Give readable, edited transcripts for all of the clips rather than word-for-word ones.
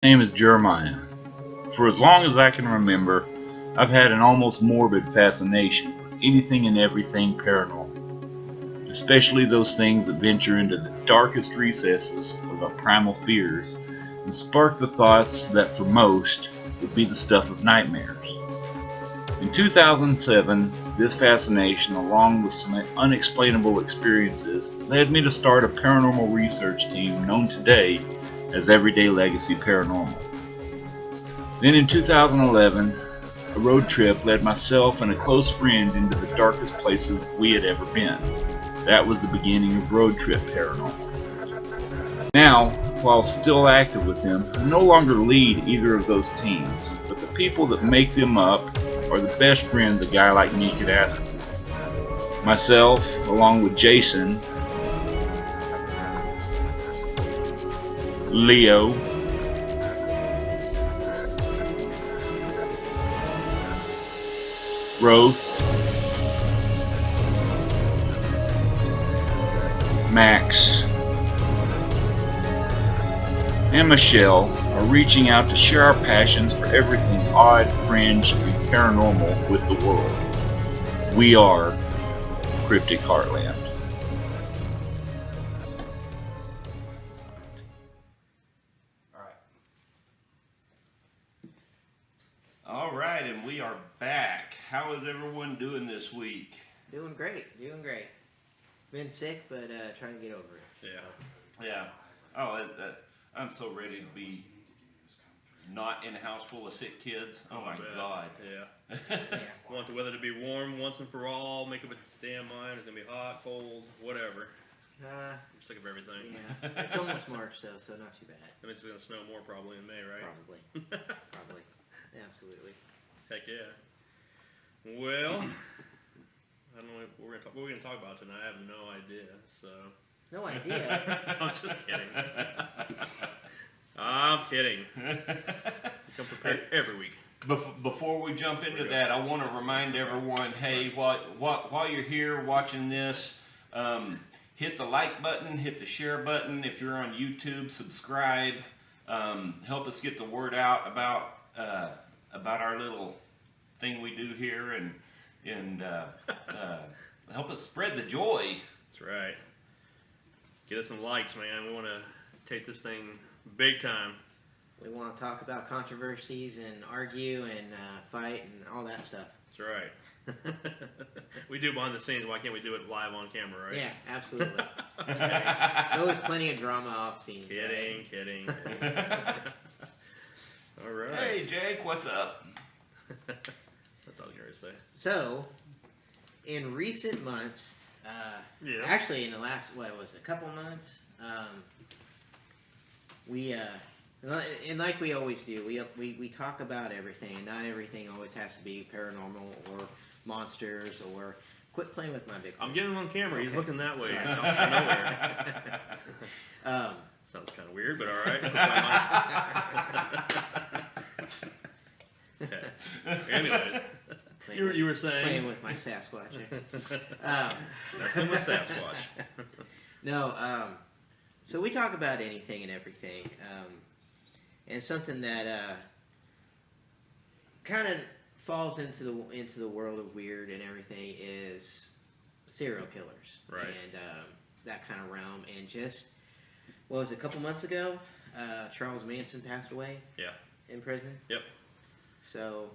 My name is Jeremiah. For as long as I can remember, I've had an almost morbid fascination with anything and everything paranormal, especially those things that venture into the darkest recesses of our primal fears and spark the thoughts that for most would be the stuff of nightmares. In 2007, this fascination, along with some unexplainable experiences, led me to start a paranormal research team known today as Everyday Legacy Paranormal. Then in 2011, a road trip led myself and a close friend into the darkest places we had ever been. That was the beginning of Road Trip Paranormal. Now, while still active with them, I no longer lead either of those teams, but the people that make them up are the best friends a guy like me could ask for. Myself, along with Jason, Leo, Roth, Max, and Michelle are reaching out to share our passions for everything odd, fringe, and paranormal with the world. We are Cryptic Heartland. All right, and we are back. How is everyone doing this week? Doing great, doing great. Been sick, but trying to get over it. Yeah. Oh, I'm so ready to be not in a house full of sick kids. Oh my God. Yeah. Want the weather to be warm once and for all. Make up its damn mind. It's gonna be hot, cold, whatever. I'm sick of everything. Yeah, it's almost March though, so not too bad. And it's gonna snow more probably in May, right? Probably, probably, absolutely. Heck yeah. Well, I don't know what we're gonna talk about tonight. I have no idea. So. No idea. I'm just kidding. I'm kidding. Come prepared every week. Before we jump into that, I want to remind everyone, hey, while you're here watching this, hit the like button, hit the share button. If you're on YouTube, subscribe. Help us get the word out about our little thing we do here, and help us spread the joy. That's right. Get us some likes, man. We want to take this thing big time. We want to talk about controversies and argue and fight and all that stuff. That's right. We do behind the scenes. Why can't we do it live on camera, right? Yeah, absolutely. There's always plenty of drama off scenes. Kidding, right? kidding. All right. Hey, Jake, what's up? That's all I was going to say. So, in recent months, actually in the last, a couple months, we, and like we always do, we talk about everything, and not everything always has to be paranormal or monsters or quit playing with my big phone. I'm getting him on camera. Okay. He's looking that way. Sorry. Nowhere. Sounds kind of weird, but all right. Okay. Anyways, you were saying playing with my Sasquatch. Messing with Sasquatch. No. So we talk about anything and everything, and something that kind of falls into the world of weird and everything is serial killers, right? And that kind of realm. And just what was it, a couple months ago, Charles Manson passed away. Yeah. In prison. Yep. So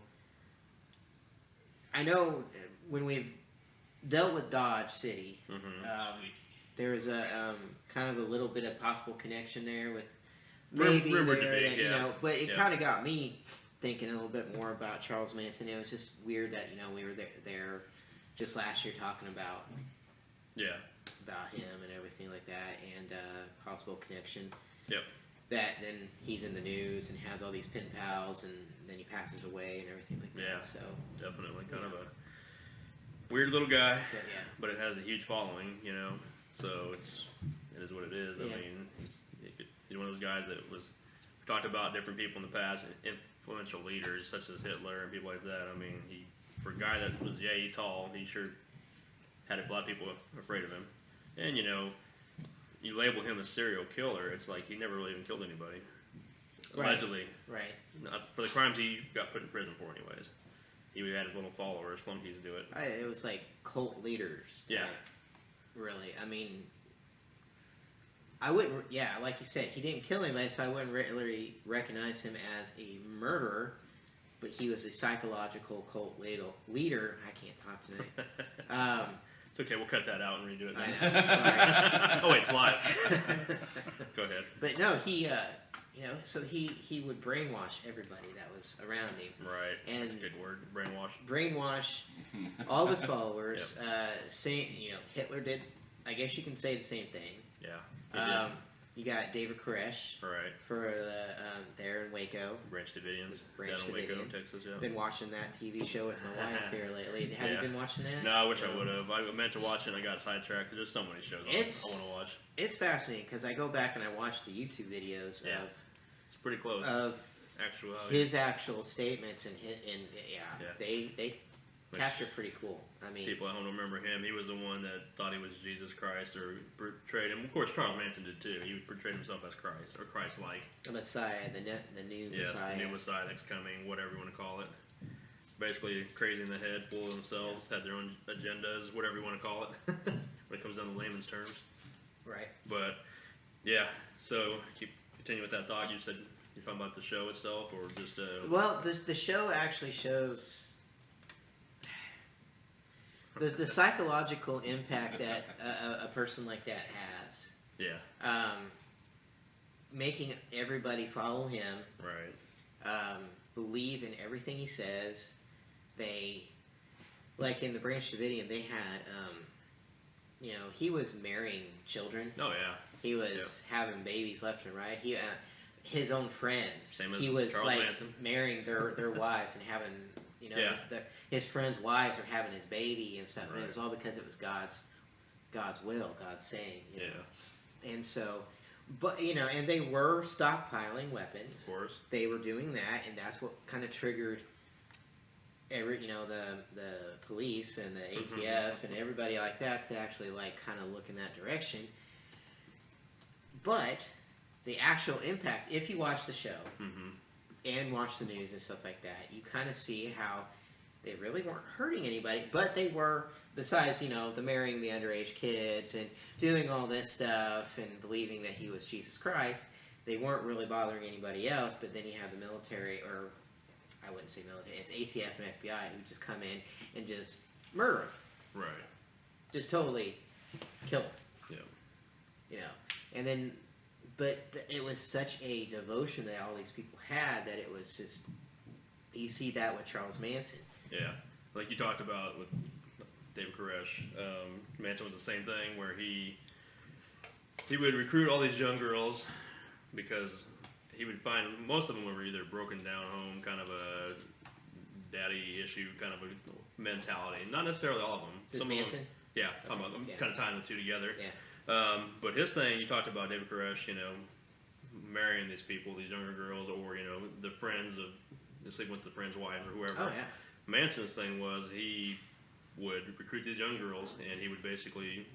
I know when we've dealt with Dodge City, there is a kind of a little bit of possible connection there with maybe rumored there, to be, that, you know, but it yeah. kind of got me thinking a little bit more about Charles Manson. It was just weird that we were there just last year talking about him and everything like that, and possible connection. Yep. That then he's in the news and has all these pen pals, and then he passes away and everything like that. So definitely kind of a weird little guy, but it has a huge following, So it is what it is. I mean, he's one of those guys that was talked about different people in the past, influential leaders such as Hitler and people like that. I mean, for a guy that was tall, he sure had a lot of people afraid of him. And you label him a serial killer, it's like he never really even killed anybody. allegedly. Right. For the crimes he got put in prison for, anyways. He had his little followers, flunkies, do it. It was like cult leaders. Yeah. Really, I mean, I wouldn't. Yeah, like you said, he didn't kill anybody, so I wouldn't really recognize him as a murderer. But he was a psychological cult leader. I can't talk today. It's okay, we'll cut that out and redo it. I know. Sorry. Oh wait, it's live. Go ahead. But no, he, so he would brainwash everybody that was around him. Right. And that's a good word. Brainwash. Brainwash all of his followers. Saying, Hitler did. I guess you can say the same thing. Yeah. You got David Koresh Right. for there in Waco. Branch Davidians. Branch down in Waco, Davidian. Texas. Yeah. Been watching that TV show with my wife here lately. Have you been watching that? No, I wish I would have. I meant to watch it and I got sidetracked. There's so many shows I want to watch. It's fascinating because I go back and I watch the YouTube videos of it's pretty close. Of actuality. his actual statements and they Which capture pretty cool. I mean, people at home don't remember him. He was the one that thought he was Jesus Christ or portrayed him. Of course, Charles Manson did too. He portrayed himself as Christ or Christ-like. the Messiah, the new Messiah. The new Messiah that's coming, whatever you want to call it. Basically, crazy in the head, full of themselves, had their own agendas, whatever you want to call it, when it comes down to layman's terms. Right. But yeah, so continue with that thought. You said you're talking about the show itself, or just Well, the show actually shows the psychological impact that a person like that has. Yeah. Making everybody follow him. Right. Believe in everything he says. They, like in the Branch Davidian, they had, he was marrying children. Oh yeah. He was having babies left and right. He, his own friends. He was Charles like Manson. marrying their wives and having, his friends' wives are having his baby and stuff. Right. And it was all because it was God's will, God's saying. You know? And so, but and they were stockpiling weapons. Of course. They were doing that, and that's what kind of triggered the police and the ATF and everybody like that to actually kind of look in that direction. But the actual impact, if you watch the show and watch the news and stuff like that, you kind of see how they really weren't hurting anybody, but they were, besides, the marrying the underage kids and doing all this stuff and believing that he was Jesus Christ, they weren't really bothering anybody else. But then you have the military, or I wouldn't say military, it's ATF and FBI who just come in and just murder him. Right. Just totally kill him. Yeah. And then, but it was such a devotion that all these people had that it was just, you see that with Charles Manson. Yeah. Like you talked about with David Koresh, Manson was the same thing where he would recruit all these young girls because he would find most of them were either broken down home, kind of a daddy issue kind of a mentality. Not necessarily all of them. Some Manson? Yeah, I'm kind of tying the two together. Yeah. But his thing, you talked about David Koresh, marrying these people, these younger girls, or the friends of sleeping with the friend's wife or whoever. Oh yeah. Manson's thing was he would recruit these young girls and he would basically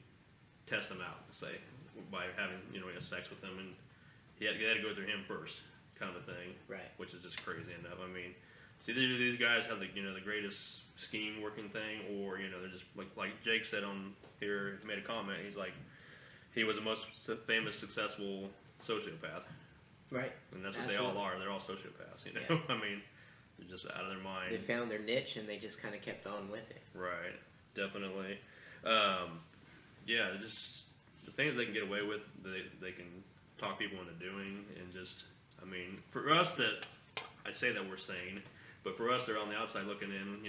test them out, say, by having sex with them, and he had to go through him first, kind of a thing. Right. Which is just crazy enough. I mean, see, either these guys have the greatest scheme working thing, or they're just like Jake said on here, made a comment. He's like, he was the most famous, successful sociopath. Right. And that's what Absolutely. they all are. They're all sociopaths. Yeah. I mean, they're just out of their mind. They found their niche and they just kind of kept on with it. Right. Definitely. Just the things they can get away with, they can talk people into doing, and just, I mean, for us that, I say that we're sane, but for us, they're on the outside looking in,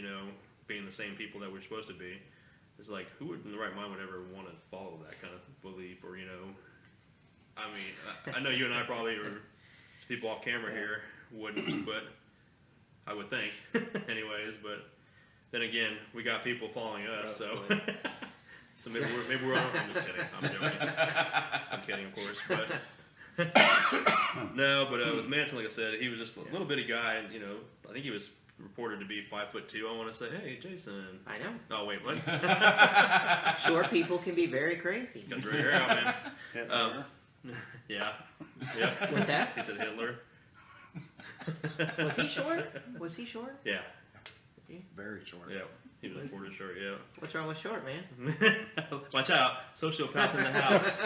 being the same people that we're supposed to be. It's like, who in the right mind would ever want to follow that kind of belief, or, I mean, I know you and I probably, or people off camera here, wouldn't, but I would think, anyways, but then again, we got people following us, so so maybe we're on. I'm just kidding. I'm joking. I'm kidding, of course, but no. But with Manson, like I said, he was just a little bitty guy, and I think he was reported to be 5'2". I want to say, hey, Jason. I know. Oh wait, what? Short people can be very crazy. Got gray hair out, man. Yeah. What's that? He said Hitler. Was he short? Was he short? Yeah. Very short. Yeah. He was a quarter short. Yeah. What's wrong with short, man? Watch out, sociopath in the house.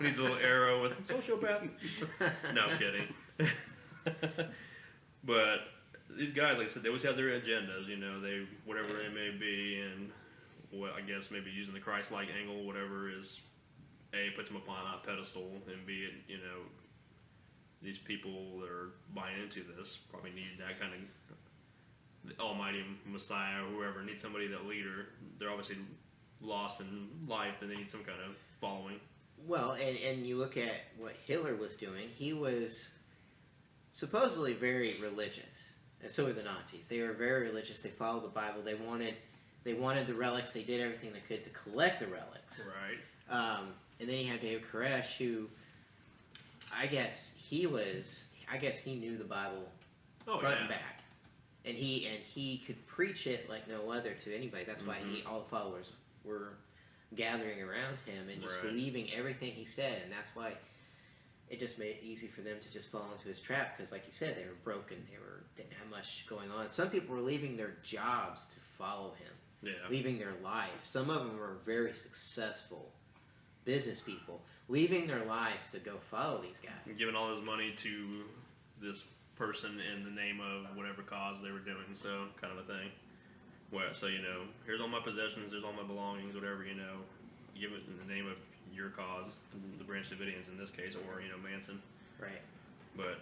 We need a little arrow with sociopath. No, I'm kidding. But these guys, like I said, they always have their agendas. They whatever they may be, and what I guess maybe using the Christ-like angle, whatever is, A, puts them upon a pedestal, and B, it, these people that are buying into this probably need that kind of the almighty Messiah or whoever, needs somebody, that leader. They're obviously lost in life, and they need some kind of following. Well, and you look at what Hitler was doing. He was supposedly very religious, and so were the Nazis. They were very religious. They followed the Bible. They wanted the relics. They did everything they could to collect the relics. Right. And then you have David Koresh, who I guess he knew the Bible front and back. And he could preach it like no other to anybody. That's why all the followers were gathering around him and just believing everything he said. And that's why it just made it easy for them to just fall into his trap. Because, like you said, they were broken. Didn't have much going on. Some people were leaving their jobs to follow him. Yeah. Leaving their life. Some of them were very successful business people, leaving their lives to go follow these guys. And giving all his money to this person in the name of whatever cause they were doing, so kind of a thing. So here's all my possessions, there's all my belongings, whatever, give it in the name of your cause, the Branch Davidians in this case, or Manson. Right. But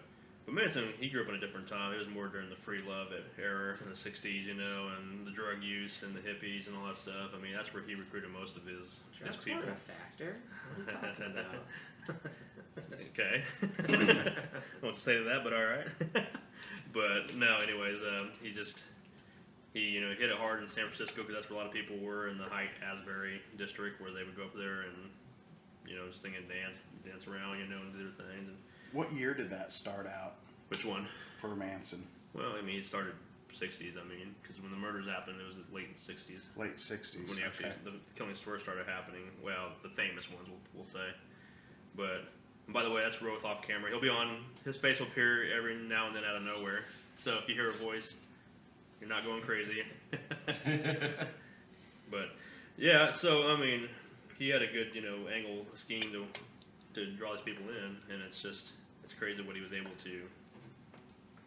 Manson, he grew up in a different time. It was more during the free love era in the 60s, and the drug use and the hippies and all that stuff. I mean, that's where he recruited most of his people. That's not a factor. What are you talking about? Okay. I won't say that, but all right. But no, anyways, he hit it hard in San Francisco, because that's where a lot of people were in the Haight-Ashbury district, where they would go up there and sing and dance around, and do their things. And What year did that start out which one? for Manson? Well, I mean, he started 60s. I mean, because when the murders happened, it was late 60s. Late 60s. When the killings first started happening. Well, the famous ones, we'll say. But by the way, that's Roth off camera. He'll be on. His face will appear every now and then out of nowhere. So if you hear a voice, you're not going crazy. But yeah, so I mean, he had a good angle scheme to draw these people in, and it's crazy what he was able to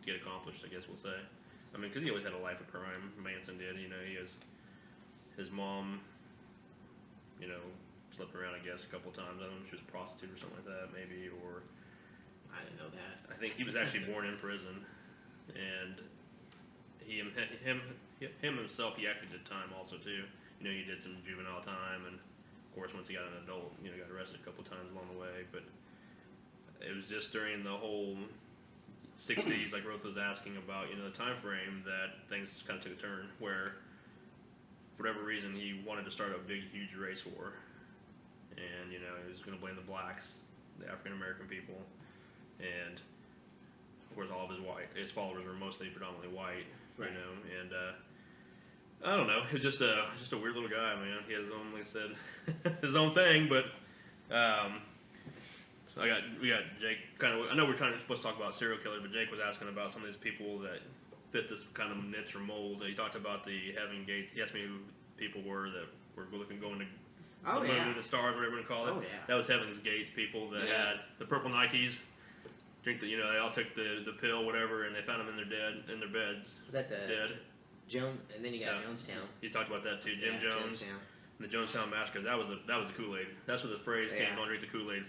get accomplished, I guess we'll say. I mean, because he always had a life of crime. Manson did. He has his mom. Slept around, I guess, a couple times. I don't know if she was a prostitute or something like that, maybe, or I didn't know that. I think he was actually born in prison, and him himself, he actually did time also too. He did some juvenile time, and of course, once he got an adult, got arrested a couple times along the way. But it was just during the whole 60s, like Roth was asking about, the time frame, that things kind of took a turn where, for whatever reason, he wanted to start a big, huge race war. And, he was going to blame the blacks, the African-American people, and, of course, all of his followers were mostly predominantly white, Right. and, I don't know, he was just a weird little guy, man. He has his own, like I said, his own thing, but, we got Jake I know we're supposed to talk about serial killers, but Jake was asking about some of these people that fit this kind of niche or mold. He talked about the Heaven Gates. He asked me who people were that were going to the moon, the stars, whatever you want to call it. Oh, yeah. That was Heaven's Gate people that had the purple Nikes. They all took the pill, whatever, and they found them in their beds. Was that the dead? And then you got Jonestown. He talked about that too. Jim Jones. Jonestown. The Jonestown Massacre. That was the Kool-Aid. That's where the phrase "don't drink the Kool-Aid"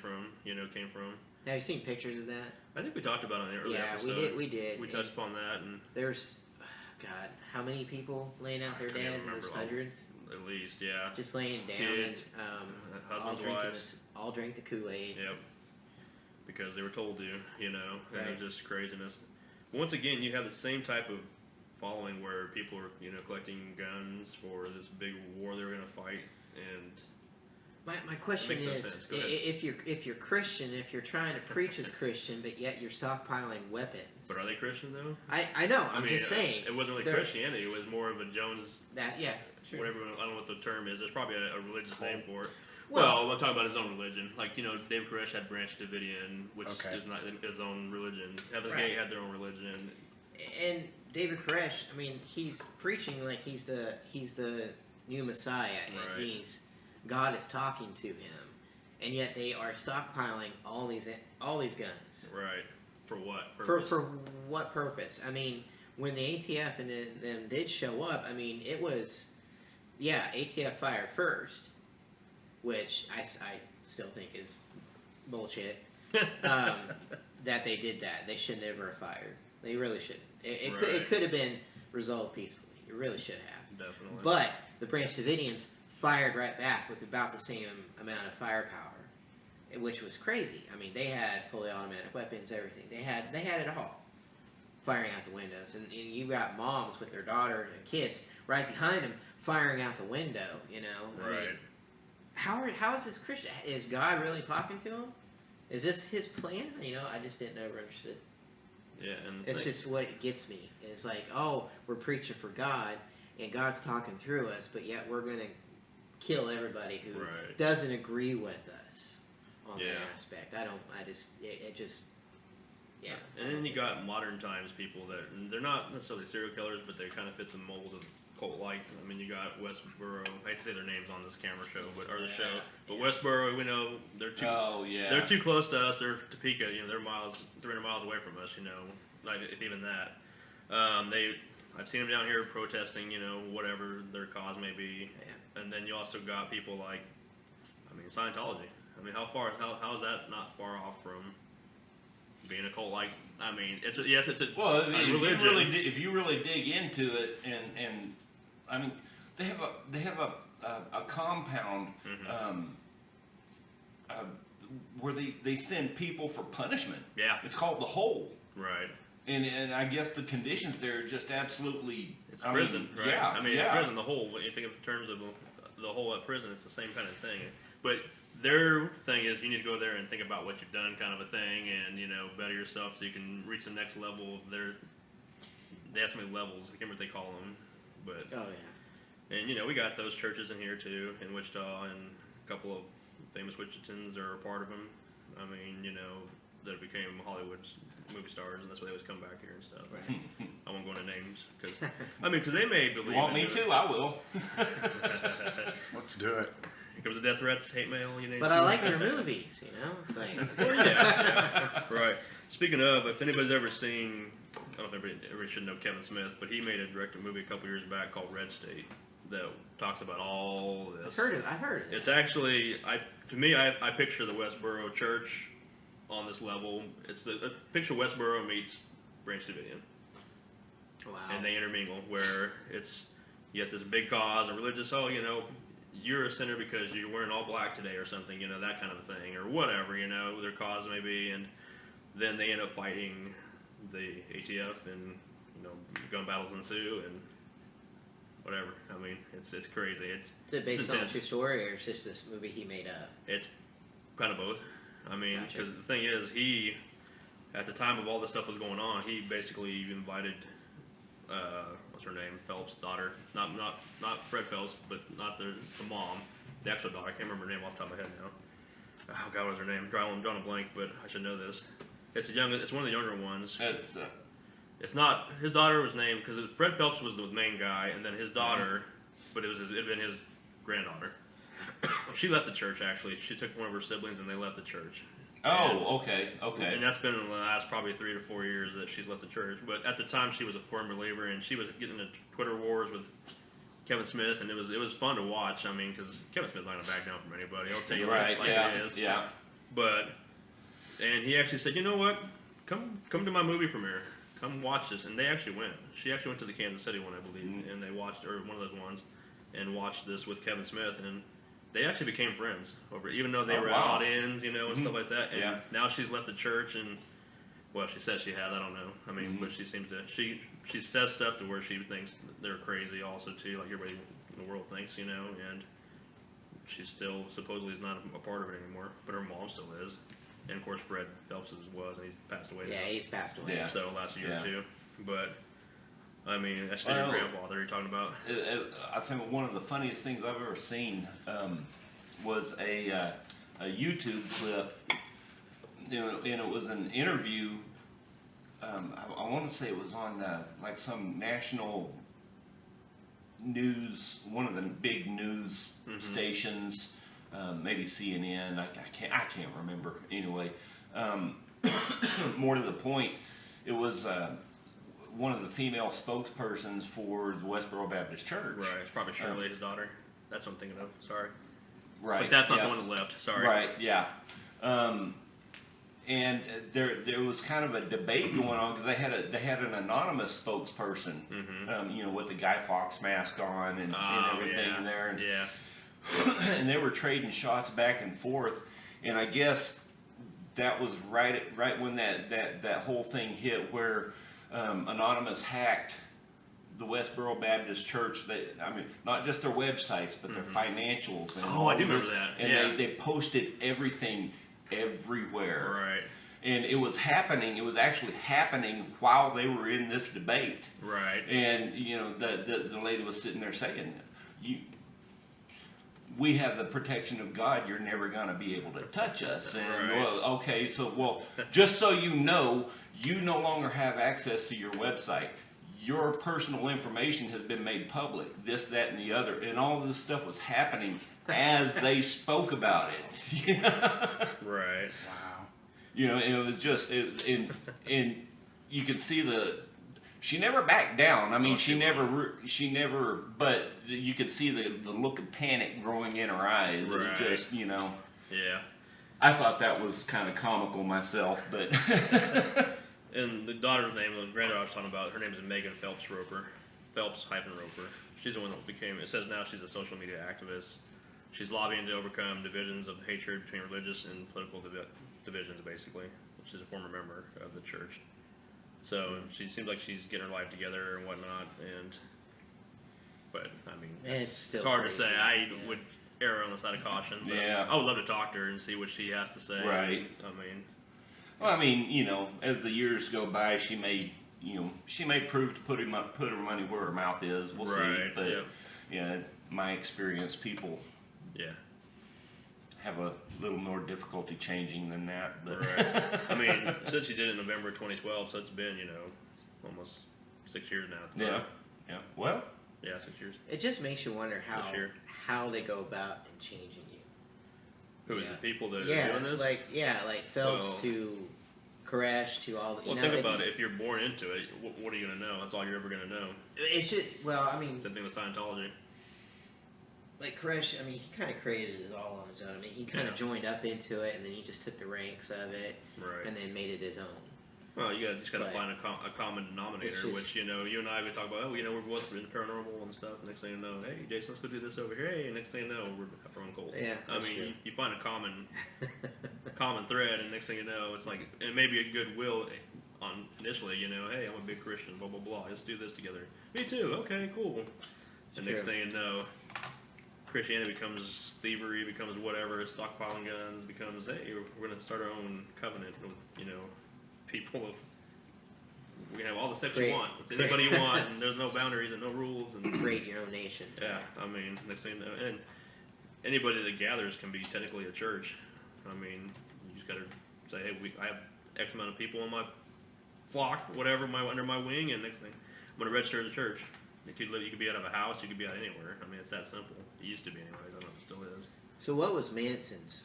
came from. Have you seen pictures of that? I think we talked about it in the early episode. Yeah, we did. We touched upon that, and there's, God, how many people laying out there dead? There's hundreds. At least, yeah. Just laying down, Kids, and husbands, wives. all drink the Kool-Aid. Yep. Because they were told to, and Right. it was just craziness. Once again, you have the same type of following where people are, collecting guns for this big war they were going to fight, and My question Makes no is, sense. Go ahead. if you're Christian, if you're trying to preach as Christian, but yet you're stockpiling weapons. But are they Christian though? I know. I'm just saying. It wasn't really Christianity. It was more of a Jones. That sure. Whatever, I don't know what the term is. There's probably a religious name for it. Well, I'm talking about his own religion. Like, David Koresh had Branch Davidian, which Okay. is not his own religion. Heaven's Right. Gate had their own religion. And David Koresh, I mean, he's preaching like he's the new Messiah, and Right. God is talking to him, and yet they are stockpiling all these guns. Right. For what For purpose? for what purpose? I mean, when the ATF and them did show up, I mean, it was, ATF fired first, which I still think is bullshit. That they did that. They should never have fired. They really shouldn't. It could have been resolved peacefully. It really should have. Definitely. But the Branch Davidians fired right back with about the same amount of firepower, which was crazy. I mean, they had fully automatic weapons, everything. They had it all, firing out the windows. And you got moms with their daughter and kids right behind them firing out the window. I Right. mean, how is this Christian? Is God really talking to him? Is this his plan? I just didn't ever understood. Yeah, and It's just what gets me. It's like, oh, we're preaching for God, and God's talking through us, but yet we're going to kill everybody who Right. doesn't agree with us on that Yeah. aspect. Yeah. And then you got modern times people that they're not necessarily serial killers, but they kind of fit the mold of cult-like. I mean, you got Westboro. I hate to say their names on this camera show, or the show, but Westboro, we know they're too. Oh yeah. They're too close to us. They're Topeka. They're 300 miles away from us. Like if even that. I've seen them down here protesting. Whatever their cause may be. Yeah. And then you also got people like, Scientology. How is that not far off from being a cult? Like, it's a Well, religion. if you really dig into it, and I mean, they have a compound Mm-hmm. where they send people for punishment. Yeah. It's called the Hole, Right. and I guess the conditions there are just absolutely. It's prison, right? Yeah, It's prison. The whole. When you think of in terms of the whole at prison, it's the same kind of thing. But their thing is, you need to go there and think about what you've done, kind of a thing, and better yourself so you can reach the next level of their. They have so many levels. I can't remember what they call them, but. Oh yeah. And we got those churches in here too, in Wichita, and a couple of famous Wichitans are a part of them. That became Hollywood's movie stars, and that's why they always come back here and stuff. Right. I won't go into names because they may believe. You want me into to? it. I will. Let's do it. Here comes the death threats, hate mail, you name But it. I like their movies. It's like. yeah. Right. Speaking of, if anybody's ever seen, I don't know if everybody should know Kevin Smith, but he made a directed movie a couple years back called Red State that talks about all this. I've heard of it. It's actually, to me, I picture the Westboro Church on this level. It's the picture Westboro meets Branch Davidian, Wow. and they intermingle where you have this big cause, a religious, you're a sinner because you're wearing all black today or something, that kind of a thing, or whatever, their cause may be, and then they end up fighting the ATF, and gun battles ensue, and whatever. It's crazy. Is it based on a intense. true story, or is this movie he made up? It's kind of both. Gotcha. Because the thing is, he, at the time of all this stuff was going on, he basically invited, what's her name, Phelps' daughter, not Fred Phelps, but not the mom, the actual daughter. I can't remember her name off the top of my head now. Oh God, what was her name? Drawing a blank, but I should know this. It's one of the younger ones. It's not his daughter was named because Fred Phelps was the main guy, and then his daughter, but it had been his granddaughter. She left the church actually. She took one of her siblings and they left the church. Oh, okay. And that's been in the last probably 3 to 4 years that she's left the church. But at the time, she was a firm believer, and she was getting into Twitter wars with Kevin Smith, and it was fun to watch. Because Kevin Smith's not gonna back down from anybody. I'll tell you Right. like Yeah. it is. Yeah. And he actually said, you know what? Come to my movie premiere. Come watch this. And they actually went. She actually went to the Kansas City one, I believe, and they watched, or one of those ones, and watched this with Kevin Smith, and they actually became friends even though they were wow. odd-ins, and stuff like that. And Yeah. now she's left the church, and well, she said she had. I don't know. But she seems to. She says stuff to where she thinks they're crazy, also too, like everybody in the world thinks, and she still supposedly is not a part of it anymore, but her mom still is. And of course, Fred Phelps was, and he's passed away. Yeah, now. he's passed away. Yeah. So last year Yeah. or two, but that's still your grandfather you're talking about. I think one of the funniest things I've ever seen. was a YouTube clip, and it was an interview. I want to say it was on like some national news, one of the big news stations, maybe CNN. I can't remember. Anyway, more to the point, it was one of the female spokespersons for the Westboro Baptist Church. Right. It's probably Shirley, his daughter. That's what I'm thinking of. Sorry. Right. But that's not the one that left. Sorry. Right. Yeah. And there was kind of a debate going on because they had an anonymous spokesperson, with the Guy Fawkes mask on and everything there, and, and they were trading shots back and forth, and I guess that was right when that whole thing hit where anonymous hacked the Westboro Baptist Church. Not just their websites, but their financials. And I do remember that. And they posted everything everywhere. Right. And it was happening. It was actually happening while they were in this debate. Right. And the lady was sitting there saying, we have the protection of God. You're never going to be able to touch us. And right. Just so you know, you no longer have access to your website. Your personal information has been made public. This, that, and the other, and all of this stuff was happening as they spoke about it. Right. Wow. And it was just, and you could see she never backed down. I mean, she never, but you could see the look of panic growing in her eyes. Right. It was just, Yeah. I thought that was kind of comical myself, but. And the daughter's name, the granddaughter I was talking about, her name is Megan Phelps-Roper. Phelps-Roper. She's the one that it says now she's a social media activist. She's lobbying to overcome divisions of hatred between religious and political divisions, basically. She's a former member of the church. So she seems like she's getting her life together and whatnot. But I mean, it's hard crazy. to say. I would err on the side of caution. But I would love to talk to her and see what she has to say. Right. Well, I mean, as the years go by, she may prove to put her money where her mouth is. We'll see. But my experience, people have a little more difficulty changing than that. But right. I mean, since she did it in November 2012, so it's been almost 6 years now. Yeah. Well. Yeah, 6 years. It just makes you wonder how they go about in changing you. Who is the people that are doing this? Like Phelps to Koresh to all the. Well, think about it. If you're born into it, what are you gonna know? That's all you're ever gonna know. It should. Well, I mean. Same thing with Scientology. Like Koresh, I mean, he kind of created it all on his own. I mean, he kind of joined up into it, and then he just took the ranks of it, and then made it his own. Well, you just gotta find a common denominator, which you and I would talk about. We're both in paranormal and stuff. Next thing you know, hey, Jason, let's go do this over here. Hey, next thing you know, we're having cold. Yeah, I mean, you find a common thread, and next thing you know, it's like it may be a goodwill on initially. Hey, I'm a big Christian. Blah blah blah. Let's do this together. Me too. Okay, cool. And next thing you know, Christianity becomes thievery, becomes whatever, stockpiling guns, becomes hey, we're gonna start our own covenant with people we can have all the sex you want with anybody you want, and there's no boundaries and no rules and create your own nation. Yeah, I mean, next thing you know, and anybody that gathers can be technically a church. I mean, you just gotta say, hey, I have X amount of people in my flock, whatever, under my wing, and next thing, I'm gonna register as a church. You could be out of a house, you could be out anywhere. I mean, it's that simple. It used to be anyways. I don't know if it still is. So what was Manson's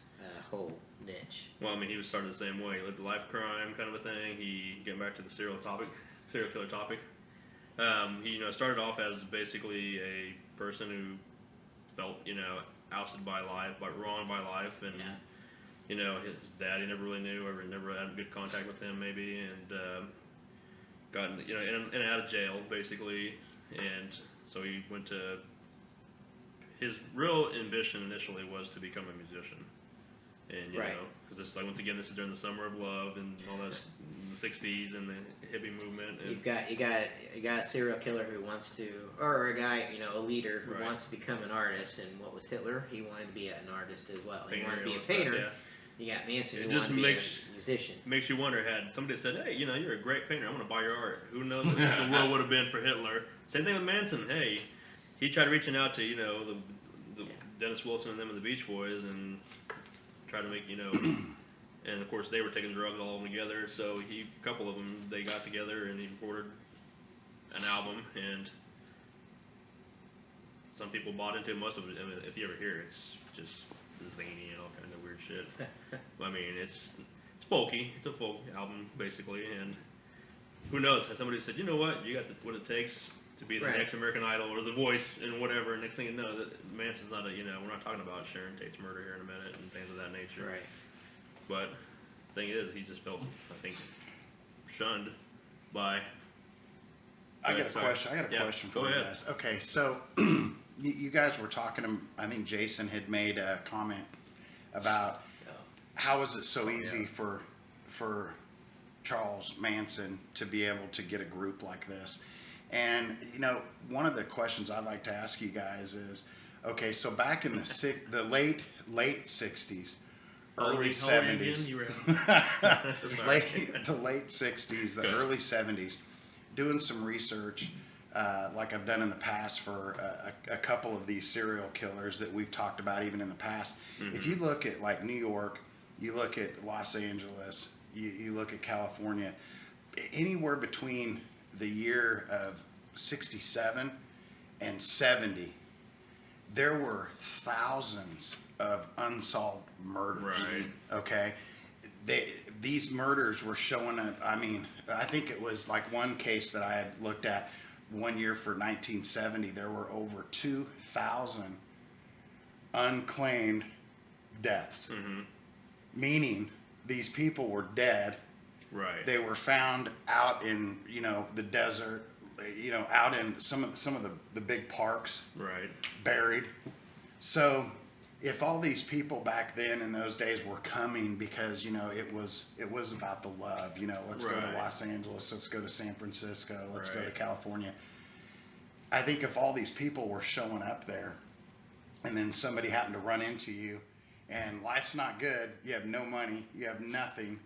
whole niche? Well, I mean, he was started the same way. He lived the life of crime kind of a thing. He, getting back to the serial killer topic. He, started off as basically a person who felt, ousted by life, wronged by life, and his dad he never really knew, or never had good contact with him, maybe, and got in and out of jail basically, and so he went to. His real ambition initially was to become a musician. And, because this, once again, this is during the Summer of Love and all that, in the 60s and the hippie movement. And you got a serial killer who wants to, or a guy, a leader who wants to become an artist. And what was Hitler? He wanted to be an artist as well. He wanted to be a painter. Stuff, You got Manson who wanted to be a musician. Makes you wonder, had somebody said, hey, you're a great painter, I'm going to buy your art. Who knows what the world would have been for Hitler. Same thing with Manson. Hey, he tried reaching out to, the Dennis Wilson and them and the Beach Boys and tried to make, and of course they were taking drugs all of them together. So a couple of them, they got together and he recorded an album, and some people bought into it. Most of it, I mean, if you ever hear it, it's just zany and all kinds of weird shit. I mean, it's folky. It's a folk album basically, and who knows? Somebody said, you know what, you got what it takes to be the next American Idol or The Voice and whatever. And next thing you know, that Manson's not we're not talking about Sharon Tate's murder here in a minute and things of that nature. Right. But the thing is, he just felt, I think, shunned by. I got a question for you guys. Okay, so you guys were talking. I think Jason had made a comment about how is it so easy for Charles Manson to be able to get a group like this. And one of the questions I'd like to ask you guys is, okay, so back in the late 60s, early 70s, the late 60s, the early 70s, doing some research like I've done in the past for a couple of these serial killers that we've talked about even in the past. Mm-hmm. If you look at like New York, you look at Los Angeles, you look at California, anywhere between the year of 67 and 70, there were thousands of unsolved murders. Right. Okay. These murders were showing up. I mean, I think it was like one case that I had looked at one year for 1970, there were over 2,000 unclaimed deaths. Mm-hmm. Meaning these people were dead. Right. They were found out in, the desert, out in some of the big parks. Right. Buried. So if all these people back then in those days were coming because, it was about the love, let's go to Los Angeles, let's go to San Francisco, let's go to California. I think if all these people were showing up there and then somebody happened to run into you and life's not good, you have no money, you have nothing,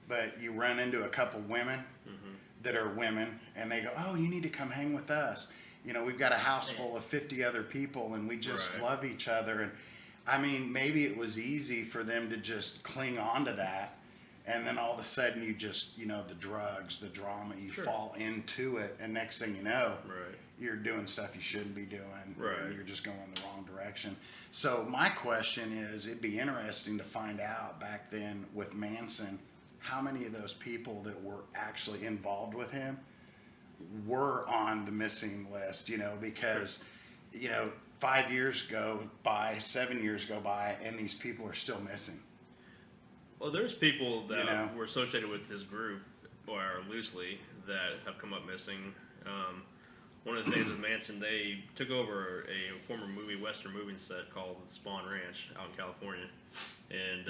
but you run into a couple women that are women and they go, oh, you need to come hang with us. We've got a house full of 50 other people and we just love each other. And I mean, maybe it was easy for them to just cling on to that. And then all of a sudden you just, the drugs, the drama, you fall into it. And next thing you know, you're doing stuff you shouldn't be doing. Right. You're just going the wrong direction. So my question is, it'd be interesting to find out back then with Manson, how many of those people that were actually involved with him were on the missing list, because, 5 years go by, 7 years go by, and these people are still missing. Well, there's people that were associated with this group, or loosely, that have come up missing. One of the things with Manson, they took over a former Western movie set called Spawn Ranch out in California, and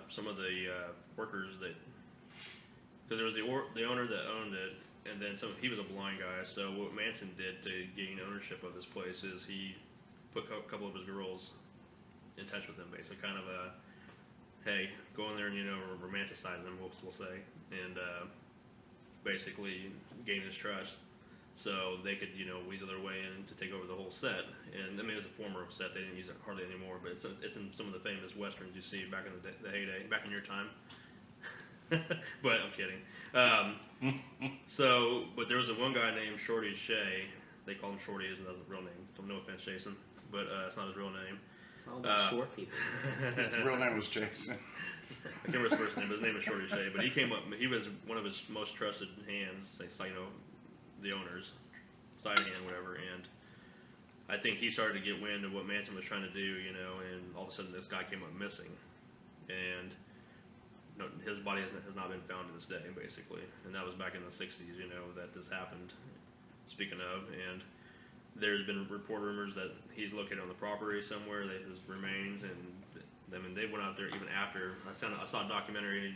some of the workers because there was the owner that owned it, and then he was a blind guy. So what Manson did to gain ownership of this place is he put a couple of his girls in touch with him, basically, kind of hey, go in there and romanticize them, we'll say, and basically gain his trust. So they could, weasel their way in to take over the whole set. And I mean, it was a former set; they didn't use it hardly anymore. But it's in some of the famous westerns you see back in the heyday, back in your time. But I'm kidding. But there was one guy named Shorty Shea. They call him Shorty, isn't his real name. No offense, Jason, but it's not his real name. It's all about short people. His real name was Jason. I can't remember his first name, but his name is Shorty Shea. But he was one of his most trusted hands, the owner's side hand, whatever, and I think he started to get wind of what Manson was trying to do, and all of a sudden this guy came up missing, and his body has not been found to this day, basically, and that was back in the 60s, that this happened, speaking of, and there's been report rumors that he's located on the property somewhere, that his remains, and I mean, they went out there even after, I saw a documentary.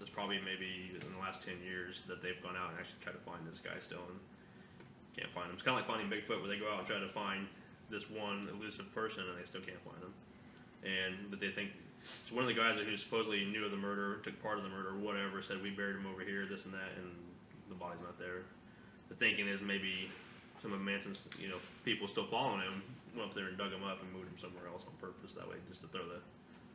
It's probably maybe in the last 10 years that they've gone out and actually tried to find this guy still and can't find him. It's kind of like finding Bigfoot, where they go out and try to find this one elusive person and they still can't find him. But they think, so one of the guys who supposedly knew of the murder, took part of the murder, whatever, said we buried him over here, this and that, and the body's not there. The thinking is maybe some of Manson's, people still following him went up there and dug him up and moved him somewhere else on purpose. That way, just to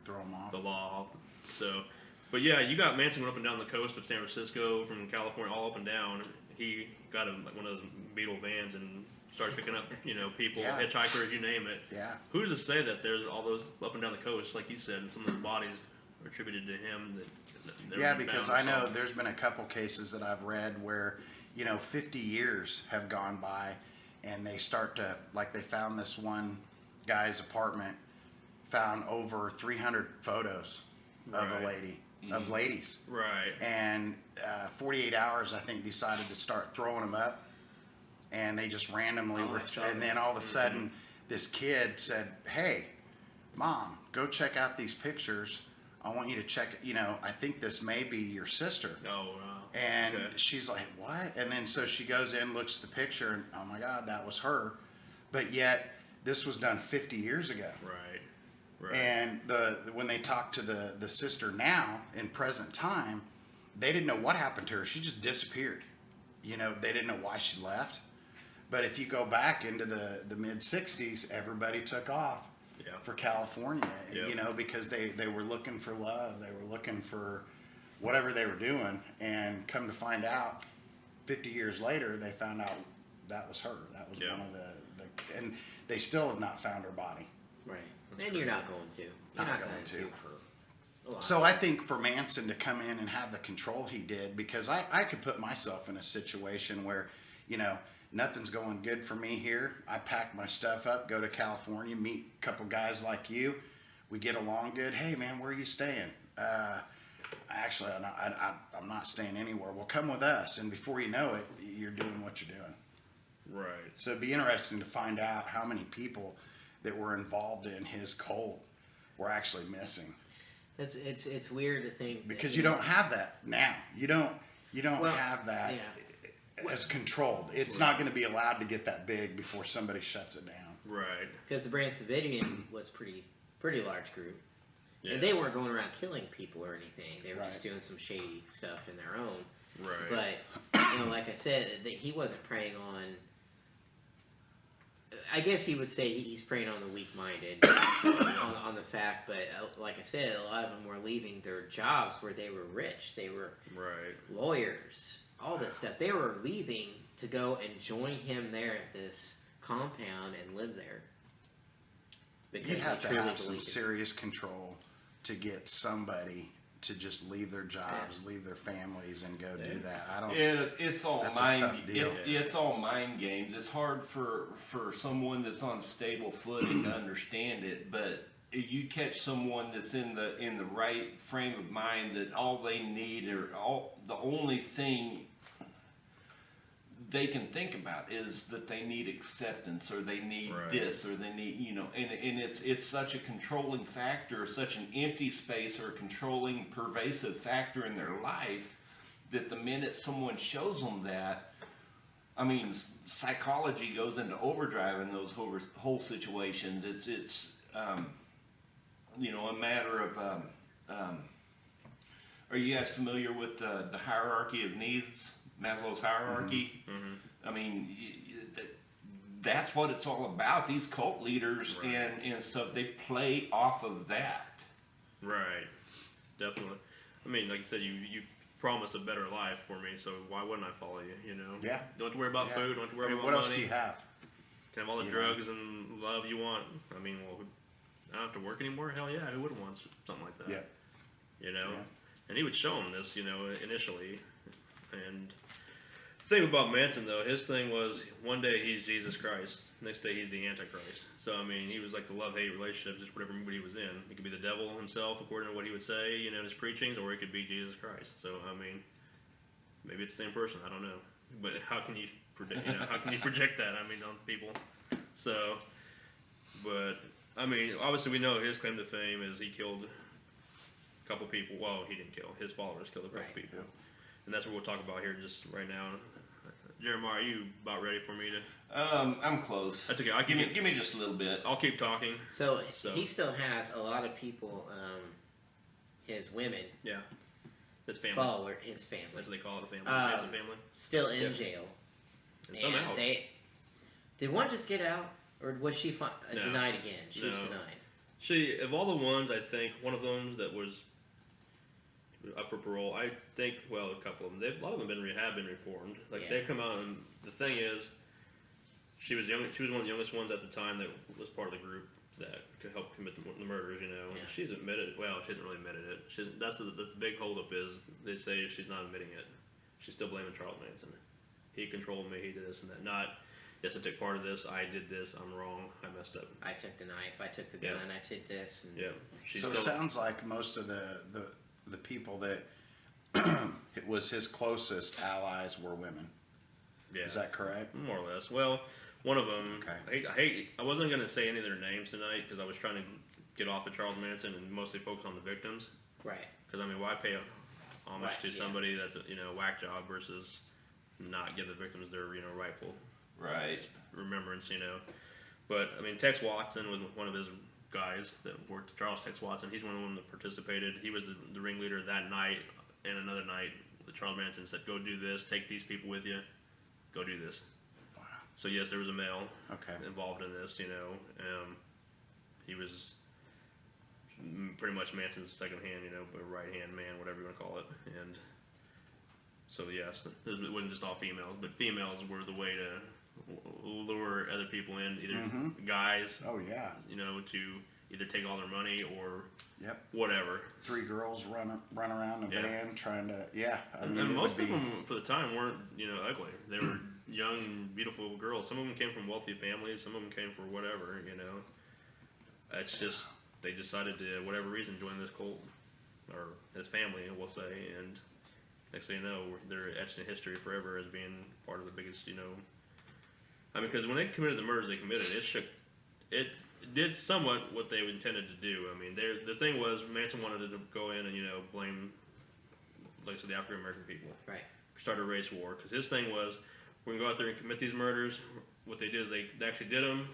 throw him off. the law off. So, but yeah, you got Manson went up and down the coast of San Francisco, from California, all up and down. He got one of those Beetle vans and started picking up, people, Yeah. hitchhikers, you name it. Yeah. Who's to say that there's all those up and down the coast, like you said, some of those bodies are attributed to him that never Yeah, been because found I or know something. there's been a couple cases that I've read where, 50 years have gone by and they start to, like they found this one guy's apartment, found over 300 photos of Right. a lady, of ladies. Right. And 48 hours, I think, decided to start throwing them up. And they just randomly Oh, were, I saw and that. then all of a sudden, this kid said, "Hey, Mom, go check out these pictures. I want you to check, I think this may be your sister." Oh, wow. And Okay. she's like, "What?" And then so she goes in, looks at the picture, and oh my God, that was her. But yet, this was done 50 years ago. Right. Right. And when they talk to the sister now, in present time, they didn't know what happened to her. She just disappeared. They didn't know why she left. But if you go back into the mid-'60s, everybody took off Yeah. for California, Yep. because they were looking for love. They were looking for whatever they were doing. And come to find out, 50 years later, they found out that was her. That was Yeah. one of the and they still have not found her body. Right. And you're not going to. You're not going to. For a lot. So I think for Manson to come in and have the control he did, because I could put myself in a situation where, nothing's going good for me here. I pack my stuff up, go to California, meet a couple guys like you. We get along good. Hey, man, where are you staying? Actually, I'm not staying anywhere. Well, come with us. And before you know it, you're doing what you're doing. Right. So it'd be interesting to find out how many people that were involved in his cult were actually missing. It's weird to think Because that, you don't have that now. You don't Well, have that yeah. as controlled. It's not going to be allowed to get that big before somebody shuts it down. Right. because the Branson Davidian was pretty large group, Yeah. and they weren't going around killing people or anything. They were just Right. doing some shady stuff in their own. Right. But like I said, that he wasn't preying on. I guess he would say he's preying on the weak-minded, on the fact. But like I said, a lot of them were leaving their jobs where they were rich. They were Right. lawyers, all this stuff. They were leaving to go and join him there at this compound and live there. Because You'd have he to truly have some believed it. serious control to get somebody to just leave their jobs, leave their families, and go do that. I don't. It's all That's a mind. tough deal. It's all mind games. It's hard for someone that's on stable footing to understand it. But if you catch someone that's in the right frame of mind, that all they need the only thing they can think about is that they need acceptance, or they need Right. this, or they need, and it's such a controlling factor, such an empty space, or a controlling, pervasive factor in their life, that the minute someone shows them that, I mean, psychology goes into overdrive in those whole situations. It's a matter of, are you guys familiar with the hierarchy of needs? Maslow's hierarchy. Mm-hmm. I mean, that's what it's all about. These cult leaders Right. and stuff, they play off of that. Right. Definitely. I mean, like you said, you promised a better life for me, so why wouldn't I follow you? Yeah. Don't have to worry about Yeah. food. Don't have to worry I mean, about what money. else do you have? Can have all the You drugs and love you want. I mean, well, I don't have to work anymore. Hell yeah, who wouldn't want something like that? Yeah. Yeah. Yeah. And he would show him this, initially. And the thing about Manson, though, his thing was one day he's Jesus Christ, next day he's the Antichrist. So, I mean, he was like the love-hate relationship, just whatever mood he was in. He could be the devil himself, according to what he would say, in his preachings, or he could be Jesus Christ. So, I mean, maybe it's the same person. I don't know. But how can you predict? How can you project that? I mean, on people. So, but I mean, obviously, we know his claim to fame is he killed a couple people. Well, he didn't kill. His followers killed a couple Right. people, and that's what we'll talk about here just right now. Jeremiah, are you about ready for me to? I'm close. That's okay. Give me just a little bit. I'll keep talking. So So- he still has a lot of people, his women, Yeah, his family. his family, That's what they call it, the family. Um, Manson family. still in Yeah. jail. And some out. Did one just get out, or was she No. denied again? She was No. denied. Of all the ones, I think one of them that was up for parole, I think, well, a couple of them, a lot of them have been reformed. Like, they've come out, and the thing is, she was young. She was one of the youngest ones at the time that was part of the group that could help commit the murders, And she's admitted. Well, she hasn't really admitted it. That's the big holdup is they say she's not admitting it. She's still blaming Charles Manson. He controlled me. He did this and that. Not, yes, I took part of this. I did this. I'm wrong. I messed up. I took the knife. I took the gun. I did this. And So it sounds like most of the people that it was his closest allies were women. Yeah. Is that correct? More or less. Well, one of them. Okay. I wasn't going to say any of their names tonight because I was trying to get off of Charles Manson and mostly focus on the victims. Right. Because I mean, why pay homage to somebody that's a whack job versus not give the victims their rightful remembrance. But I mean, Tex Watson was one of his guys that worked. Charles Tex Watson. He's one of them that participated. He was the ringleader that night, and another night, Charles Manson said, "Go do this. Take these people with you. Go do this." So yes, there was a male involved in this. He was pretty much Manson's second hand, right hand man, whatever you want to call it. And so yes, it wasn't just all females, but females were the way to lure other people in, either guys. Oh yeah. To either take all their money or whatever. 3 girls run around in a van trying to I mean, and most of them for the time weren't ugly. They were young, beautiful girls. Some of them came from wealthy families. Some of them came for whatever. It's just they decided to, whatever reason, join this cult or his family, we'll say, and next thing you know, they're etched in history forever as being part of the biggest. I mean, because when they committed the murders they committed, it did somewhat what they intended to do. I mean, the thing was Manson wanted to go in and blame, like I said, the African American people. Right. Start a race war because his thing was, we're gonna go out there and commit these murders. What they did is they actually did them.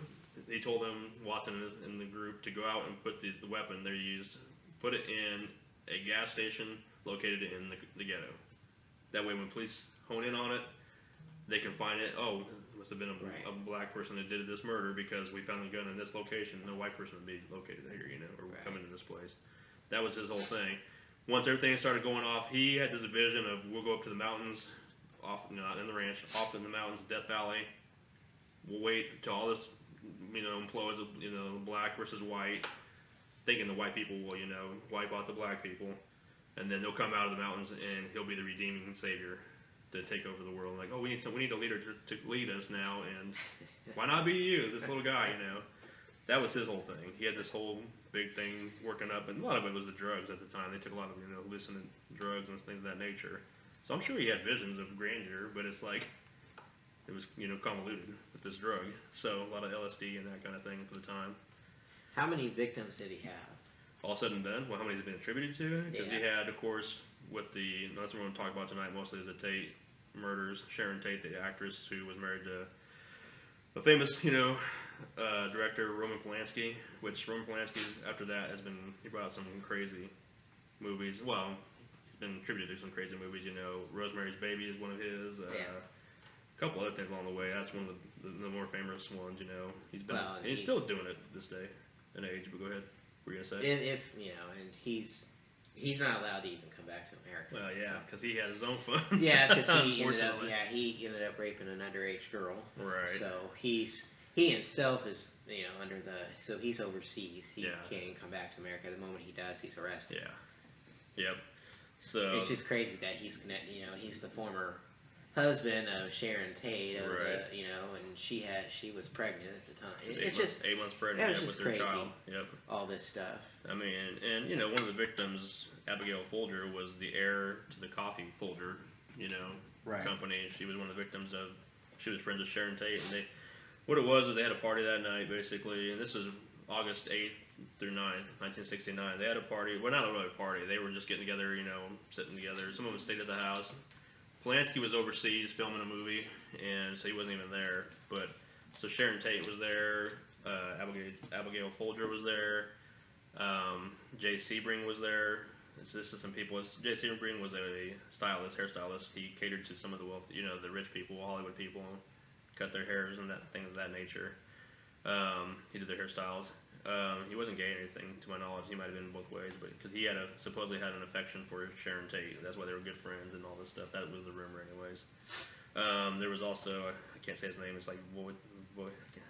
He told them, Watson and the group, to go out and put the weapon they used, put it in a gas station located in the ghetto. That way, when police hone in on it, they can find it. Oh, it must have been a black person that did this murder because we found the gun in this location. No white person would be located here, or come into this place. That was his whole thing. Once everything started going off, he had this vision of, we'll go up to the mountains, off in the ranch, off in the mountains, Death Valley. We'll wait till all this, implodes, black versus white, thinking the white people will, wipe out the black people, and then they'll come out of the mountains and he'll be the redeeming savior to take over the world. Like, oh, we need a leader to lead us now, and why not be you, this little guy, That was his whole thing. He had this whole big thing working up, and a lot of it was the drugs at the time. They took a lot of, hallucinant drugs and things of that nature. So I'm sure he had visions of grandeur, but it's like, it was, convoluted with this drug. So a lot of LSD and that kind of thing for the time. How many victims did he have? All said and done, well, how many has been attributed to? Because he had, of course, that's what we're going to talk about tonight mostly, is the Tate murders. Sharon Tate, the actress who was married to a famous, director, Roman Polanski, which Roman Polanski, after that, he brought out some crazy movies. Well, he's been attributed to some crazy movies, Rosemary's Baby is one of his. A couple other things along the way. That's one of the more famous ones, he's still doing it this day and age, but go ahead. What were you going to say? If and he's not allowed to even come back to America. Well, yeah, because he had his own fun. Yeah, because he ended up raping an underage girl. Right. So he himself is, so he's overseas. He can't even come back to America. The moment he does, he's arrested. Yeah. Yep. So it's just crazy that he's connected. He's the former husband of Sharon Tate, and she was pregnant at the time. It's just 8 months pregnant with just their crazy. child. Yep. All this stuff. I mean, and one of the victims, Abigail Folger, was the heir to the coffee Folger, company. She was one of the victims of. She was friends with Sharon Tate, and what it was is they had a party that night basically, and this was August 8th through 9th, 1969. They had a party. Well, not really a party. They were just getting together, sitting together. Some of them stayed at the house. Polanski was overseas filming a movie, and so he wasn't even there. But so Sharon Tate was there, Abigail Folger was there, Jay Sebring was there. This is some people. Jay Sebring was a hairstylist. He catered to some of the wealthy, the rich people, Hollywood people, cut their hairs and things of that nature. He did their hairstyles. He wasn't gay or anything, to my knowledge. He might have been both ways, but because he supposedly had an affection for Sharon Tate. That's why they were good friends and all this stuff. That was the rumor, anyways. There was also, I can't say his name. It's like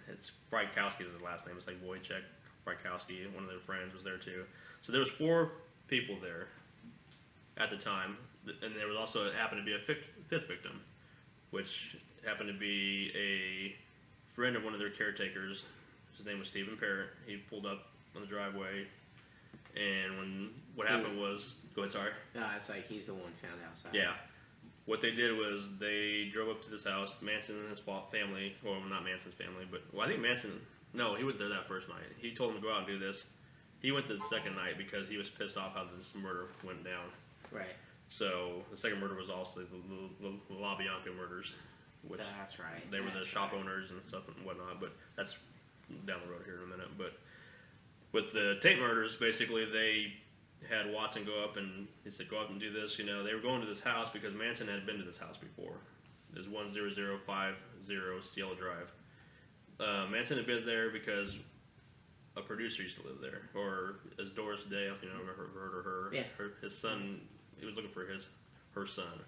it's Frykowski is his last name. It's like Wojciech Frykowski. One of their friends was there too. So there was 4 people there at the time, and there was also, it happened to be a 5th victim, which happened to be a friend of one of their caretakers. His name was Stephen Parrott. He pulled up on the driveway, and what happened was, go ahead, sorry. No, it's like he's the one found outside. Yeah. What they did was they drove up to this house. Manson and his family, well, not Manson's family, but, well, I think Manson, no, he went there that first night. He told him to go out and do this. He went to the second night because he was pissed off how this murder went down. Right. So the second murder was also the La Bianca murders, which That's right. they were the That's shop right. owners and stuff and whatnot. But that's down the road here in a minute. But with the Tate murders, basically they had Watson go up and he said, go up and do this. You know, they were going to this house because Manson had been to this house before. It was 10050 Cielo Drive. Manson had been there because a producer used to live there, or as Doris Day, if you know, heard of her. Yeah. His son, he was looking for her son,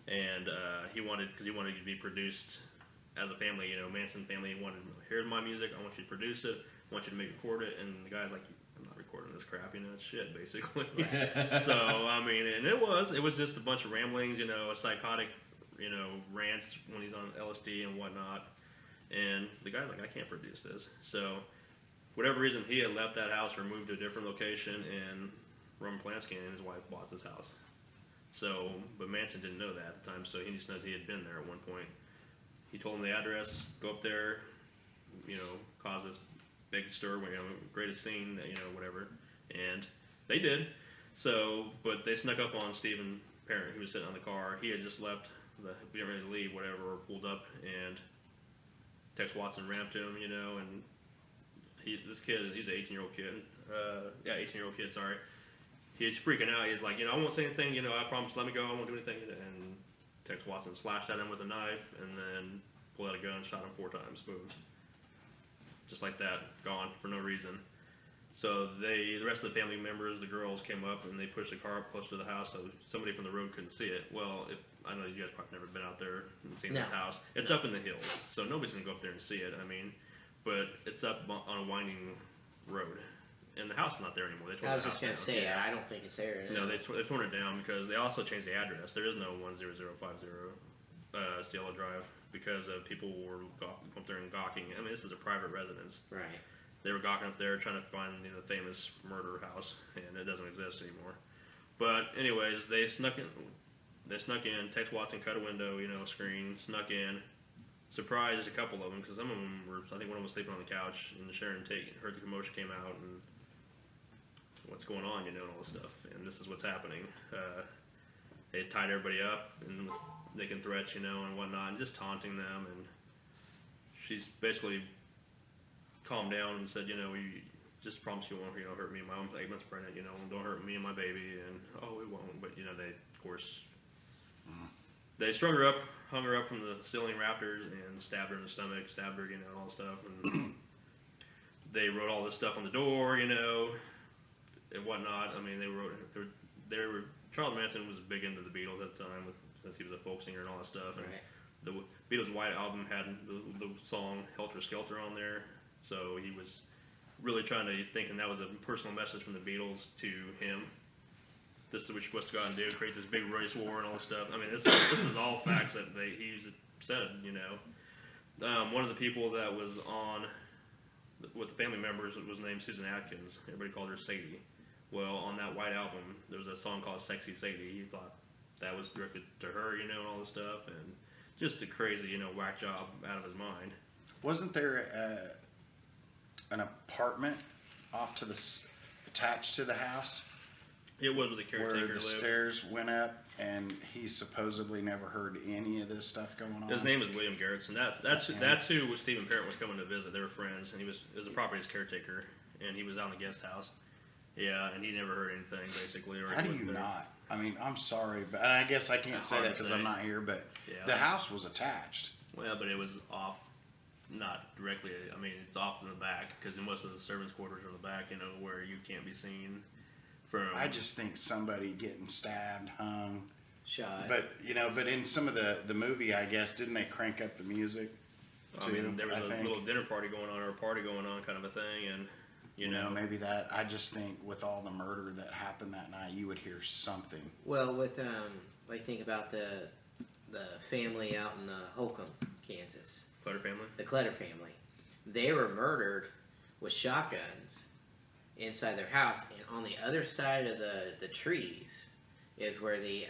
and he wanted to be produced as a family. You know, Manson family wanted, here's my music, I want you to produce it, I want you to record it, and the guy's like, I'm not recording this crap, you know, it's shit, basically. So, I mean, and it was just a bunch of ramblings, you know, a psychotic, you know, rants when he's on LSD and whatnot, and the guy's like, I can't produce this. So, whatever reason, he had left that house or moved to a different location, and Roman Polanski and his wife bought this house. So, but Manson didn't know that at the time, so he just knows he had been there at one point. He told him the address, go up there, you know, cause this big stir, you know, greatest scene, you know, whatever, and they did. So, but they snuck up on Stephen Parent, who was sitting on the car. He had just left, we didn't ready to leave, whatever, or pulled up, and Tex Watson ramped him, you know, and this kid, he's an 18-year-old kid. 18-year-old kid, sorry. He's freaking out. He's like, you know, I won't say anything, you know, I promise, let me go, I won't do anything. And Tex Watson slashed at him with a knife and then pulled out a gun and shot him 4 times. Boom. Just like that, gone for no reason. So the rest of the family members, the girls, came up and they pushed the car up close to the house so somebody from the road couldn't see it. Well, I know you guys probably never been out there and seen this house. It's up in the hills, so nobody's going to go up there and see it. I mean, but it's up on a winding road, and the house is not there anymore. They tore I was the just house going to down. say, I don't think it's there. No, they've torn it down because they also changed the address. There is no 10050 Cielo Drive because people were going up there and gawking. I mean, this is a private residence. Right. They were gawking up there trying to find, you know, the famous murder house, and it doesn't exist anymore. But anyways, they snuck in. Tex Watson cut a window, you know, screen, snuck in. Surprised a couple of them because some of them were. I think one of them was sleeping on the couch, and Sharon Tate heard the commotion came out and what's going on, you know, and all this stuff. And this is what's happening. They tied everybody up and making threats, you know, and whatnot, and just taunting them. And she's basically calmed down and said, you know, we just promise you won't, you know, hurt me. My mom's 8 months pregnant, you know, and don't hurt me and my baby. And we won't. But you know, they of course. They strung her up, hung her up from the ceiling rafters, and stabbed her in the stomach, stabbed her, you know, all this stuff. And they wrote all this stuff on the door, you know, and whatnot. I mean, they were Charles Manson was big into the Beatles at the time, since he was a folk singer and all that stuff. And the Beatles' White Album had the song Helter Skelter on there, so he was really trying to thinking that was a personal message from the Beatles to him. This is what you're supposed to go out and do, create this big race war and all this stuff. I mean, this is all facts that he said, you know. One of the people that was on with the family members was named Susan Atkins. Everybody called her Sadie. Well, on that White Album, there was a song called Sexy Sadie. He thought that was directed to her, you know, and all this stuff. And just a crazy, you know, whack job out of his mind. Wasn't there an apartment off to attached to the house? It was where the caretaker where the lived. stairs went up, and he supposedly never heard any of this stuff going on. His name is William Garrettson. That's who Stephen Parent was coming to visit. They were friends, and it was the property's caretaker, and he was out in the guest house. Yeah, and he never heard anything basically. Or How do you not? I mean, I'm sorry, but I guess I can't say that because I'm not here. But yeah, the house was attached. Well, but it was off, not directly. I mean, it's off in the back because most of the servants' quarters are in the back. You know, where you can't be seen from. I just think somebody getting stabbed, hung. Shot. But but in some of the movie, I guess, didn't they crank up the music? I mean, there was a little dinner party going on or a party going on, kind of a thing, and you know, maybe that. I just think with all the murder that happened that night, you would hear something. Well, with like think about the family out in Holcomb, Kansas. Clutter family. The Clutter family. They were murdered with shotguns inside their house, and on the other side of the trees is where the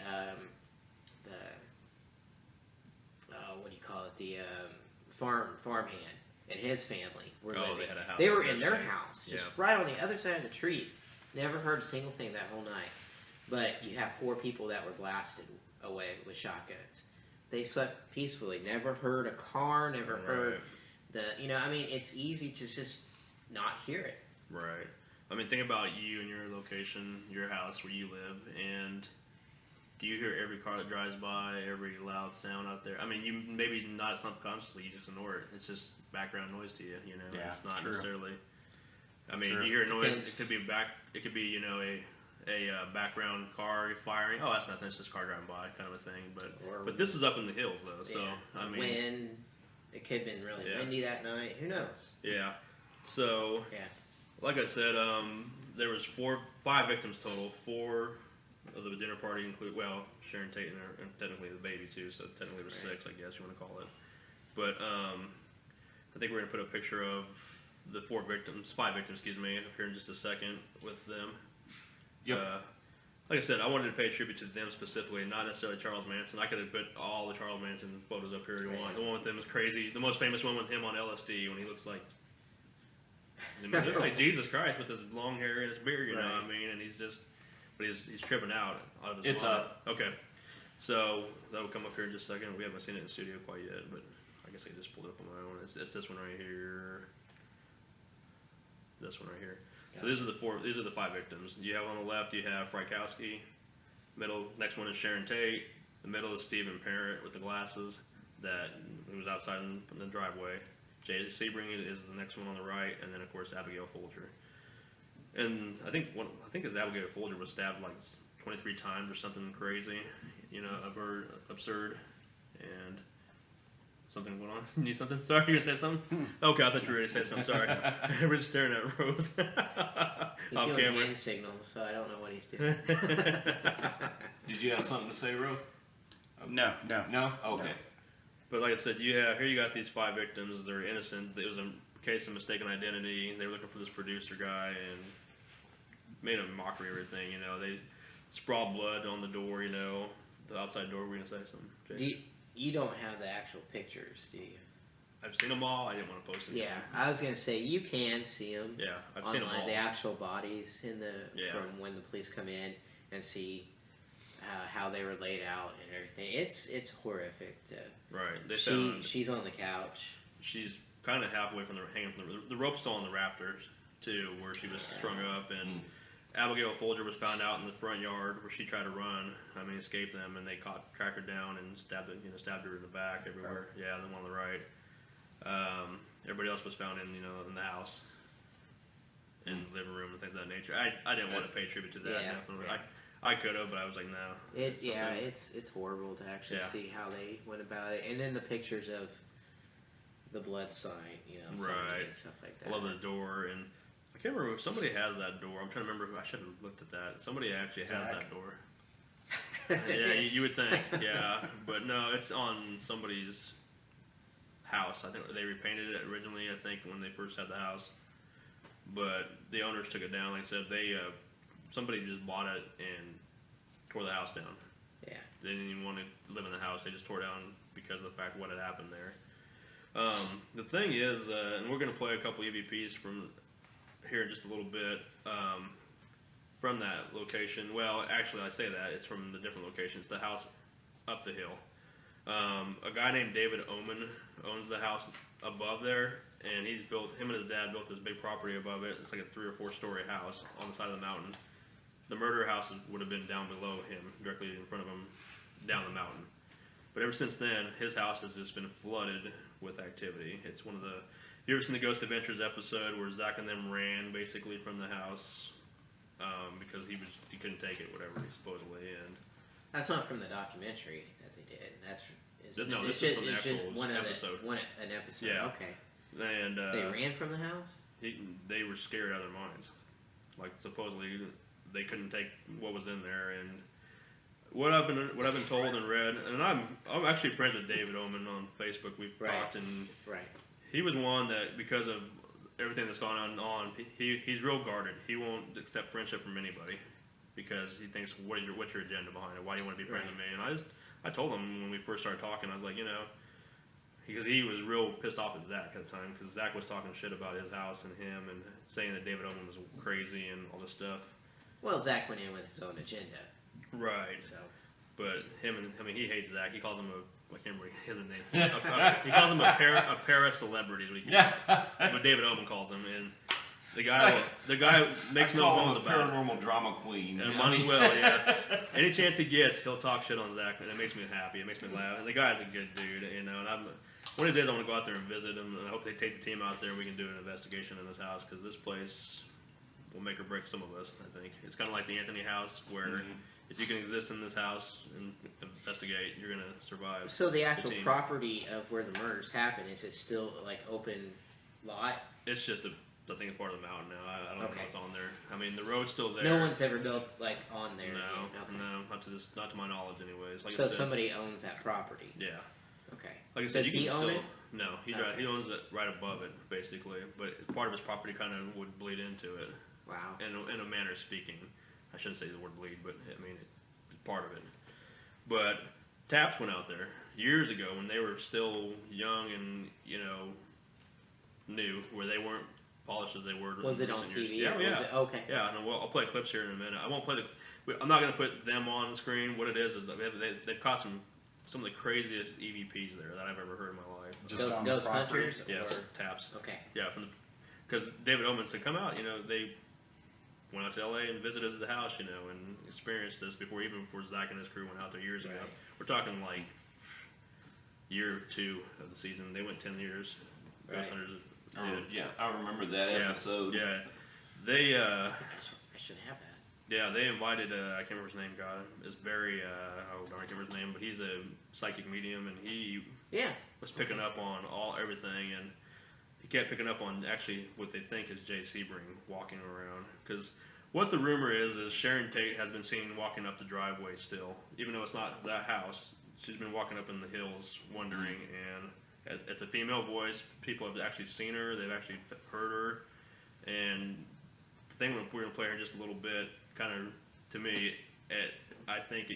what do you call it? The farmhand and his family were living. They had a house. They were in their house, just Yeah. right on the other side of the trees. Never heard a single thing that whole night. But you have 4 people that were blasted away with shotguns. They slept peacefully. Never heard a car. Never heard I mean, it's easy to just not hear it. Right. I mean, think about you and your location, your house where you live, and do you hear every car that drives by, every loud sound out there? I mean, you maybe not subconsciously, you just ignore it. It's just background noise to you, you know. Yeah, it's not true. necessarily. I mean, True. you hear noise. Depends. It could be It could be a background car firing. Oh, that's nothing. It's just a car driving by, kind of a thing. But this is up in the hills though, so I mean, wind. It could have been really windy that night. Who knows? Yeah. So. Yeah. Like I said, there was 5 victims total. 4 of the dinner party include, Sharon Tate and technically the baby too, so technically it was 6, I guess you want to call it. But I think we're going to put a picture of the 5 victims, excuse me, up here in just a second with them. Yep. Like I said, I wanted to pay tribute to them specifically, not necessarily Charles Manson. I could have put all the Charles Manson photos up here you want. The one with them is crazy. The most famous one with him on LSD when he looks like, he looks like Jesus Christ with his long hair and his beard, you know what I mean? And he's tripping out of his It's mind. up. Okay. So that'll come up here in just a second. We haven't seen it in the studio quite yet, but I guess I just pulled it up on my own. It's this one right here. This one right here. So these are the 5 victims. You have on the left, you have Frykowski. Middle, next one is Sharon Tate. The middle is Stephen Parrott with the glasses that was outside in the driveway. Jay Sebring is the next one on the right, and then of course Abigail Folger. And I think his Abigail Folger was stabbed like 23 times or something crazy, absurd, and something went on. You need something? Sorry, you gonna say something? Okay, I thought you were ready to say something. Sorry, everybody's staring at Ruth. He's Off doing camera. hand signals, so I don't know what he's doing. Did you have something to say, Ruth? No. No? Okay. But like I said, here you got these 5 victims. They're innocent. It was a case of mistaken identity. They were looking for this producer guy and made a mockery of everything. You know, they sprawled blood on the door. You know, the outside door. We're gonna say something. Jay? You don't have the actual pictures, do you? I've seen them all. I didn't want to post them. Yeah, I was gonna say you can see them. Yeah, I've online, seen them all. the actual bodies Yeah. from when the police come in and see how they were laid out and everything. It's horrific. Right. They found She's on the couch. she's kind of halfway from hanging from the rope's still on the rafters too, where she was strung up, and Abigail Folger was found out in the front yard where she tried to run. I mean, escape them, and they tracked her down and stabbed her in the back everywhere. Yeah, the one on the right. Everybody else was found in the house, in the living room and things of that nature. I didn't want to pay tribute to that. Definitely, yeah. I could have, but I was like, no. It's horrible to actually see how they went about it, and then the pictures of the blood sign, Right. and stuff like that. I love the door, and I can't remember if somebody has that door. I'm trying to remember. I should have looked at that. Somebody actually has that door. Yeah, you would think. Yeah, but no, it's on somebody's house. I think they repainted it originally. I think when they first had the house, but the owners took it down. Like I said, somebody just bought it and tore the house down. Yeah. They didn't even want to live in the house. They just tore it down because of the fact of what had happened there. The thing is, and we're going to play a couple EVPs from here in just a little bit, from that location. Well, actually, I say that. It's from the different locations. The house up the hill. A guy named David Oman owns the house above there, and him and his dad built this big property above it. It's like a 3 or 4 story house on the side of the mountain. The murder house would have been down below him, directly in front of him, down the mountain. But ever since then, his house has just been flooded with activity. It's one of the. You ever seen the Ghost Adventures episode where Zach and them ran basically from the house because he couldn't take it, whatever, supposedly, and. That's not from the documentary that they did. This is from the actual episode. An episode. Yeah. Okay. And they ran from the house. They were scared out of their minds. Like supposedly they couldn't take what was in there, and what I've been told and read, and I'm actually friends with David Oman on Facebook. We've talked, and he was one that because of everything that's gone on, he's real guarded. He won't accept friendship from anybody because he thinks what's your agenda behind it? Why do you want to be friends with me? And I told him when we first started talking, I was like, because he was real pissed off at Zach at the time because Zach was talking shit about his house and him and saying that David Oman was crazy and all this stuff. Well, Zach went in with his own agenda. Right. So. But he hates Zach. He calls him I can't remember his name. He calls him a para-celebrity, what David Oman calls him. And the guy makes no bones about it. Paranormal drama queen. And might as well, yeah. Any chance he gets, he'll talk shit on Zach, and it makes me happy. It makes me laugh. And the guy's a good dude, And one of these days I want to go out there and visit him, and I hope they take the team out there and we can do an investigation in this house because this place will make or break some of us. I think it's kind of like the Anthony house, where if you can exist in this house and investigate, you're gonna survive. So the actual property of where the murders happen, is it still like open lot? It's just I think it's part of the mountain now. I don't know what's on there. I mean, the road's still there. No one's ever built like on there. No, not to my knowledge, anyways. Like so somebody owns that property. Yeah. Okay. Like I said, Does he own it? No, he owns it right above it, basically. But part of his property kind of would bleed into it. Wow. In a manner of speaking, I shouldn't say the word bleed, but I mean it's part of it. But Taps went out there years ago when they were still young and new, where they weren't polished as they were. Was it on TV? Yeah, yeah. Okay. Yeah, no, I'll play clips here in a minute. I won't play I'm not going to put them on the screen. What it is they've caught some of the craziest EVPs there that I've ever heard in my life. Just on Ghost the property? Hunters? Yes, or? Taps. Okay. Yeah, because David Oman said, come out. They went out to LA and visited the house, and experienced this before Zach and his crew went out there years ago. We're talking like year 2 of the season. They went 10 years. Ghost Hunters did. Yeah, I remember that episode. Yeah, they. I should have that. Yeah, they invited. I can't remember his name. God, it's Barry. I can't remember his name, but he's a psychic medium, and he was picking up on everything, and he kept picking up on actually what they think is Jay Sebring walking around. Because what the rumor is Sharon Tate has been seen walking up the driveway still, even though it's not that house. She's been walking up in the hills, wandering, and it's a female voice. People have actually seen her. They've actually heard her, and the thing we're going to play here just a little bit. Kind of, to me, I think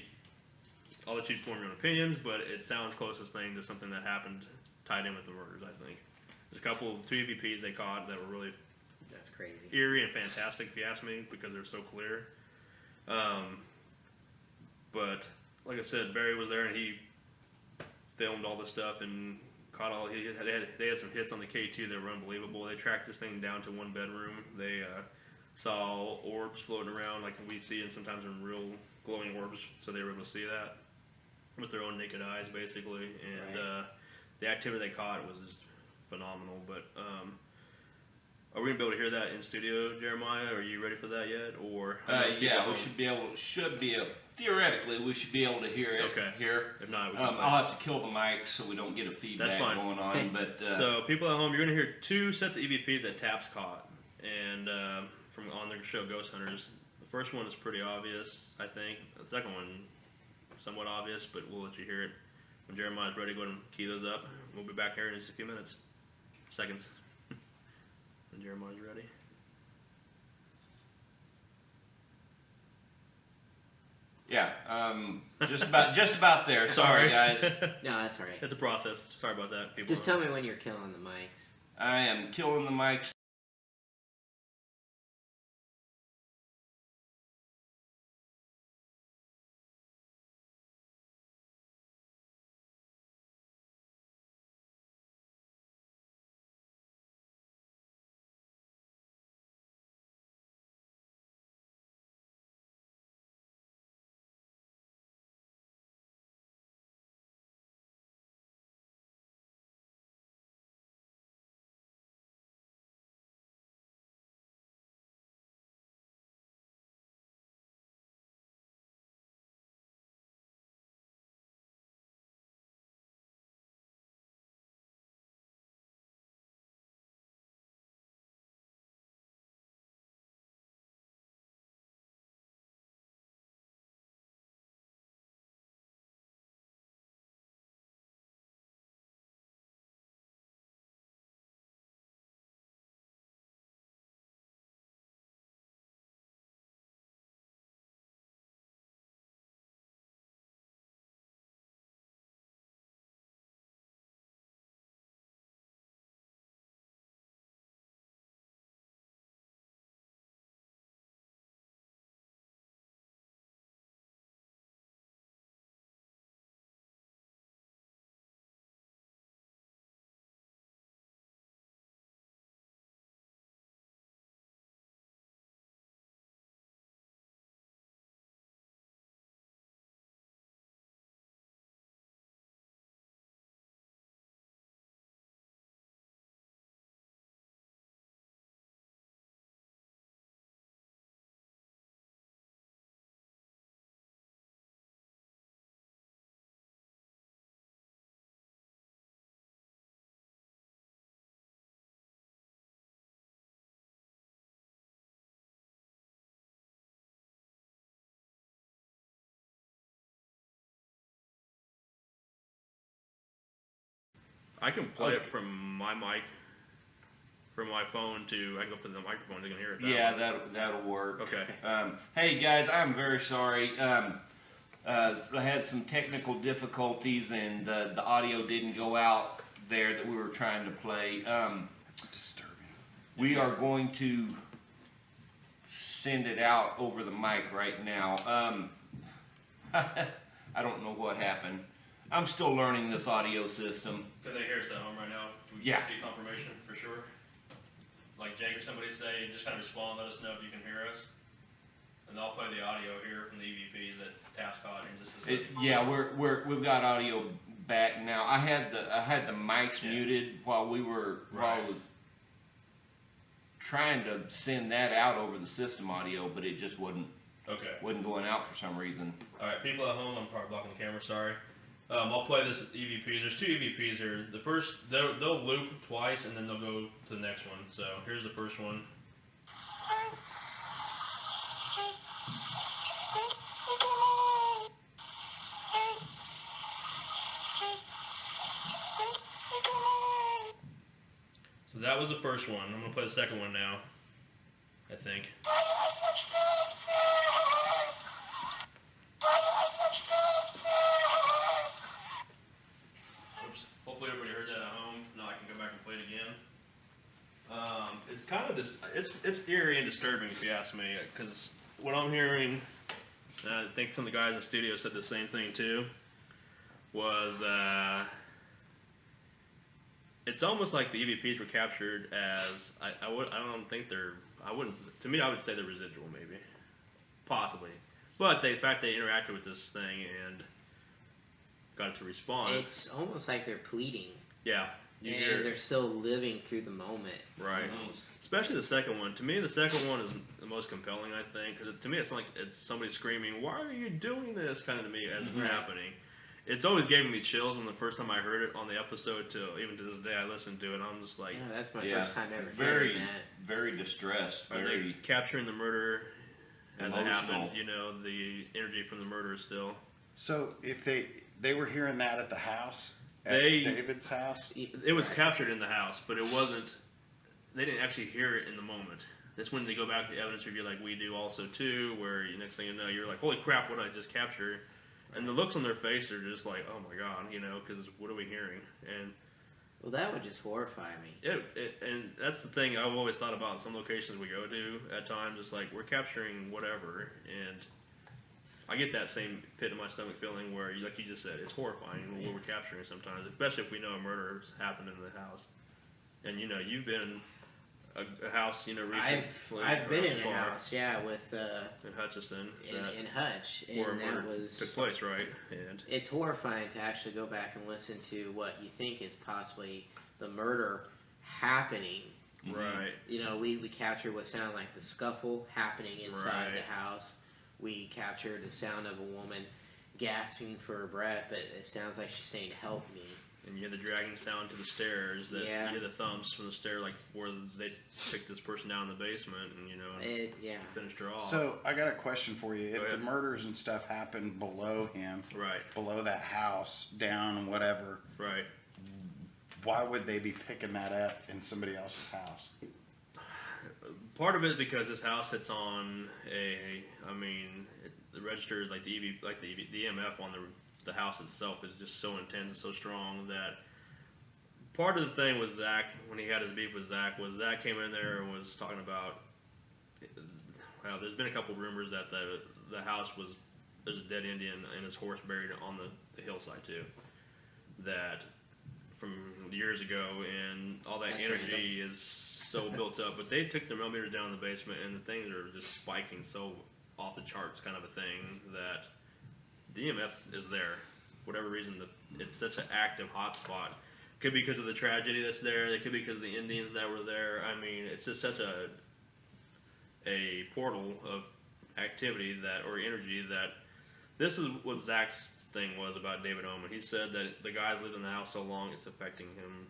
I'll let you form your own opinions, but it sounds closest thing to something that happened tied in with the murders, I think. There's two EVPs they caught that were really that's crazy, eerie and fantastic, if you ask me, because they're so clear. But, like I said, Barry was there, and he filmed all this stuff and caught they had some hits on the K2 that were unbelievable. They tracked this thing down to one bedroom. They saw orbs floating around like we see, and sometimes in real glowing orbs, so they were able to see that with their own naked eyes, basically. And the activity they caught was just phenomenal. But are we gonna be able to hear that in studio, Jeremiah? Are you ready for that yet? Or yeah, we should be able. Theoretically, we should be able to hear it. Okay. Here. If not, we I'll have to kill the mics so we don't get a feedback going on. Okay. But so people at home, you're gonna hear 2 sets of EVPs that Taps caught, and from on their show Ghost Hunters. The first one is pretty obvious, I think. The second one, somewhat obvious, but we'll let you hear it when Jeremiah's ready. Go ahead and key those up. We'll be back here in just a few minutes, seconds. When Jeremiah's ready. yeah, just about there. Sorry, guys. No, that's all right. It's a process. Sorry about that, people. Just tell me when you're killing the mics. I am killing the mics. I can play Okay. it from my mic, from my phone to, I can go put it in the microphone, they can hear it. Yeah, that'll work. Okay. Hey guys, I'm very sorry. I had some technical difficulties and the audio didn't go out there that we were trying to play. It's disturbing. We are going to send it out over the mic right now. I don't know what happened. I'm still learning this audio system. Can they hear us at home right now? Can we Yeah. get confirmation for sure? Like Jake or somebody say, just kind of respond, let us know if you can hear us. And I'll play the audio here from the EVPs at Tapscott in just a second. Yeah, we've got audio back now. I had the mics muted while I was trying to send that out over the system audio, but it just wasn't going out for some reason. All right, people at home, I'm probably blocking the camera. Sorry. I'll play this EVPs. There's 2 EVPs here. The first, they'll loop twice, and then they'll go to the next one. So here's the first one. So that was the first one. I'm gonna play the second one now, I think. Oops. Hopefully everybody heard that at home. Now I can go back and play it again. It's kind of it's eerie and disturbing if you ask me, because what I'm hearing, and I think some of the guys in the studio said the same thing too, was it's almost like the EVPs were captured as I don't think they're, I wouldn't, to me I would say they're residual maybe, possibly, but the fact they interacted with this thing and got it to respond. It's almost like they're pleading. Yeah. And they're still living through the moment. Right. Almost. Especially the second one. To me, the second one is the most compelling, I think. Because to me, it's like it's somebody screaming, "Why are you doing this?" kind of to me as it's happening. It's always giving me chills from the first time I heard it on the episode to even to this day I listened to it. I'm just like, Yeah, that's my first time ever Very, hearing that. very distressed. are Very they capturing the murder as it emotional. happened? You know, the energy from the murder still. So if they were hearing that at the house, at They- David's house, It was captured in the house, but it wasn't. They didn't actually hear it in the moment. That's when they go back to the evidence review, like we do also too, where next thing you know, you're like, "Holy crap! What did I just capture?" And the looks on their face are just like, "Oh my god," you know, because what are we hearing? And Well, that would just horrify me. and that's the thing I've always thought about in some locations we go to at times. It's like we're capturing whatever, and I get that same pit in my stomach feeling where, like you just said, it's horrifying what we're capturing sometimes, especially if we know a murder has happened in the house. And you know, you've been a house, you know, recently. I've been in a Bar house, yeah, with in Hutchinson in Hutch, where a and that murder was took place, right? And it's horrifying to actually go back and listen to what you think is possibly the murder happening. right, You know, we captured what sounded like the scuffle happening inside Right. the house. We captured the sound of a woman gasping for her breath, but it sounds like she's saying, "Help me." and you hear the dragging sound to the stairs. That Yeah. you hear the thumps from the stair, like where they picked this person down in the basement, and you know, Yeah. finished her off. So I got a question for you. Go If the ahead. murders and stuff happened below him, right, below that house, down and whatever, right. why would they be picking that up in somebody else's house? Part of it is because this house sits on the register, like the EMF on the house itself is just so intense and so strong that part of the thing with Zach, when he had his beef with Zach, was Zach came in there and was talking about, well, there's been a couple rumors that the house there's a dead Indian and his horse buried on the hillside too, that from years ago, and all that That's energy is so built up. But they took the millimeters down in the basement, and the things are just spiking so off the charts, kind of a thing, that the EMF is there. Whatever reason, it's such an active hotspot. Could be because of the tragedy that's there. It could be because of the Indians that were there. I mean, it's just such a portal of activity or energy that this is what Zach's thing was about David Oman. He said that the guy's lived in the house so long it's affecting him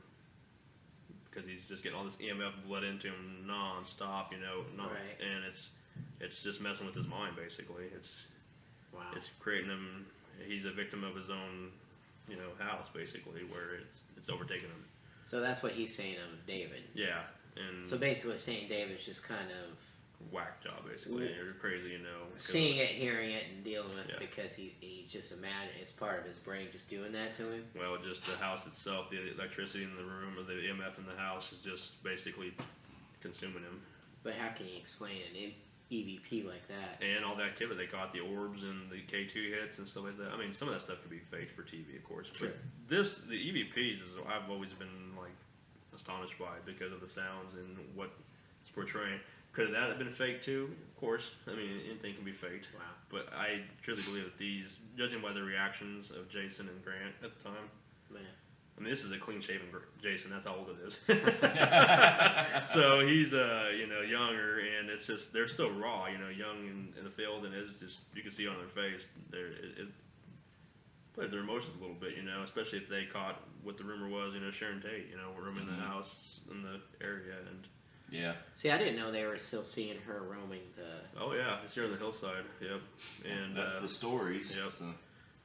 because he's just getting all this EMF blood into him non-stop, you know, Right. and it's just messing with his mind basically. Wow. It's creating him. He's a victim of his own house basically, where it's overtaken him. So that's what he's saying of David. Yeah, and So basically saying David's just kind of whack job basically. You're crazy, 'cause seeing it, hearing it, and dealing with Yeah. it because he just imagine it's part of his brain just doing that to him. well, just the house itself, the electricity in the room, or the EMF in the house is just basically consuming him. But how can you explain an EVP like that? And all the activity, they caught the orbs and the K2 hits and stuff like that. I mean, some of that stuff could be faked for TV, of course. Sure. But the EVPs is I've always been like astonished by because of the sounds and what it's portraying. Could that have been fake too? Of course. I mean, anything can be faked. Wow. But I truly believe that these, judging by the reactions of Jason and Grant at the time, Man. I mean, this is a clean-shaven Jason. That's how old it is. So he's, younger, and it's just they're still raw, young in the field, and it's just you can see on their face it played their emotions a little bit, especially if they caught what the rumor was, Sharon Tate, roaming the house in the area, and Yeah. See, I didn't know they were still seeing her roaming the. oh yeah, it's here on the hillside. Yep, and That's the stories. Yep. So.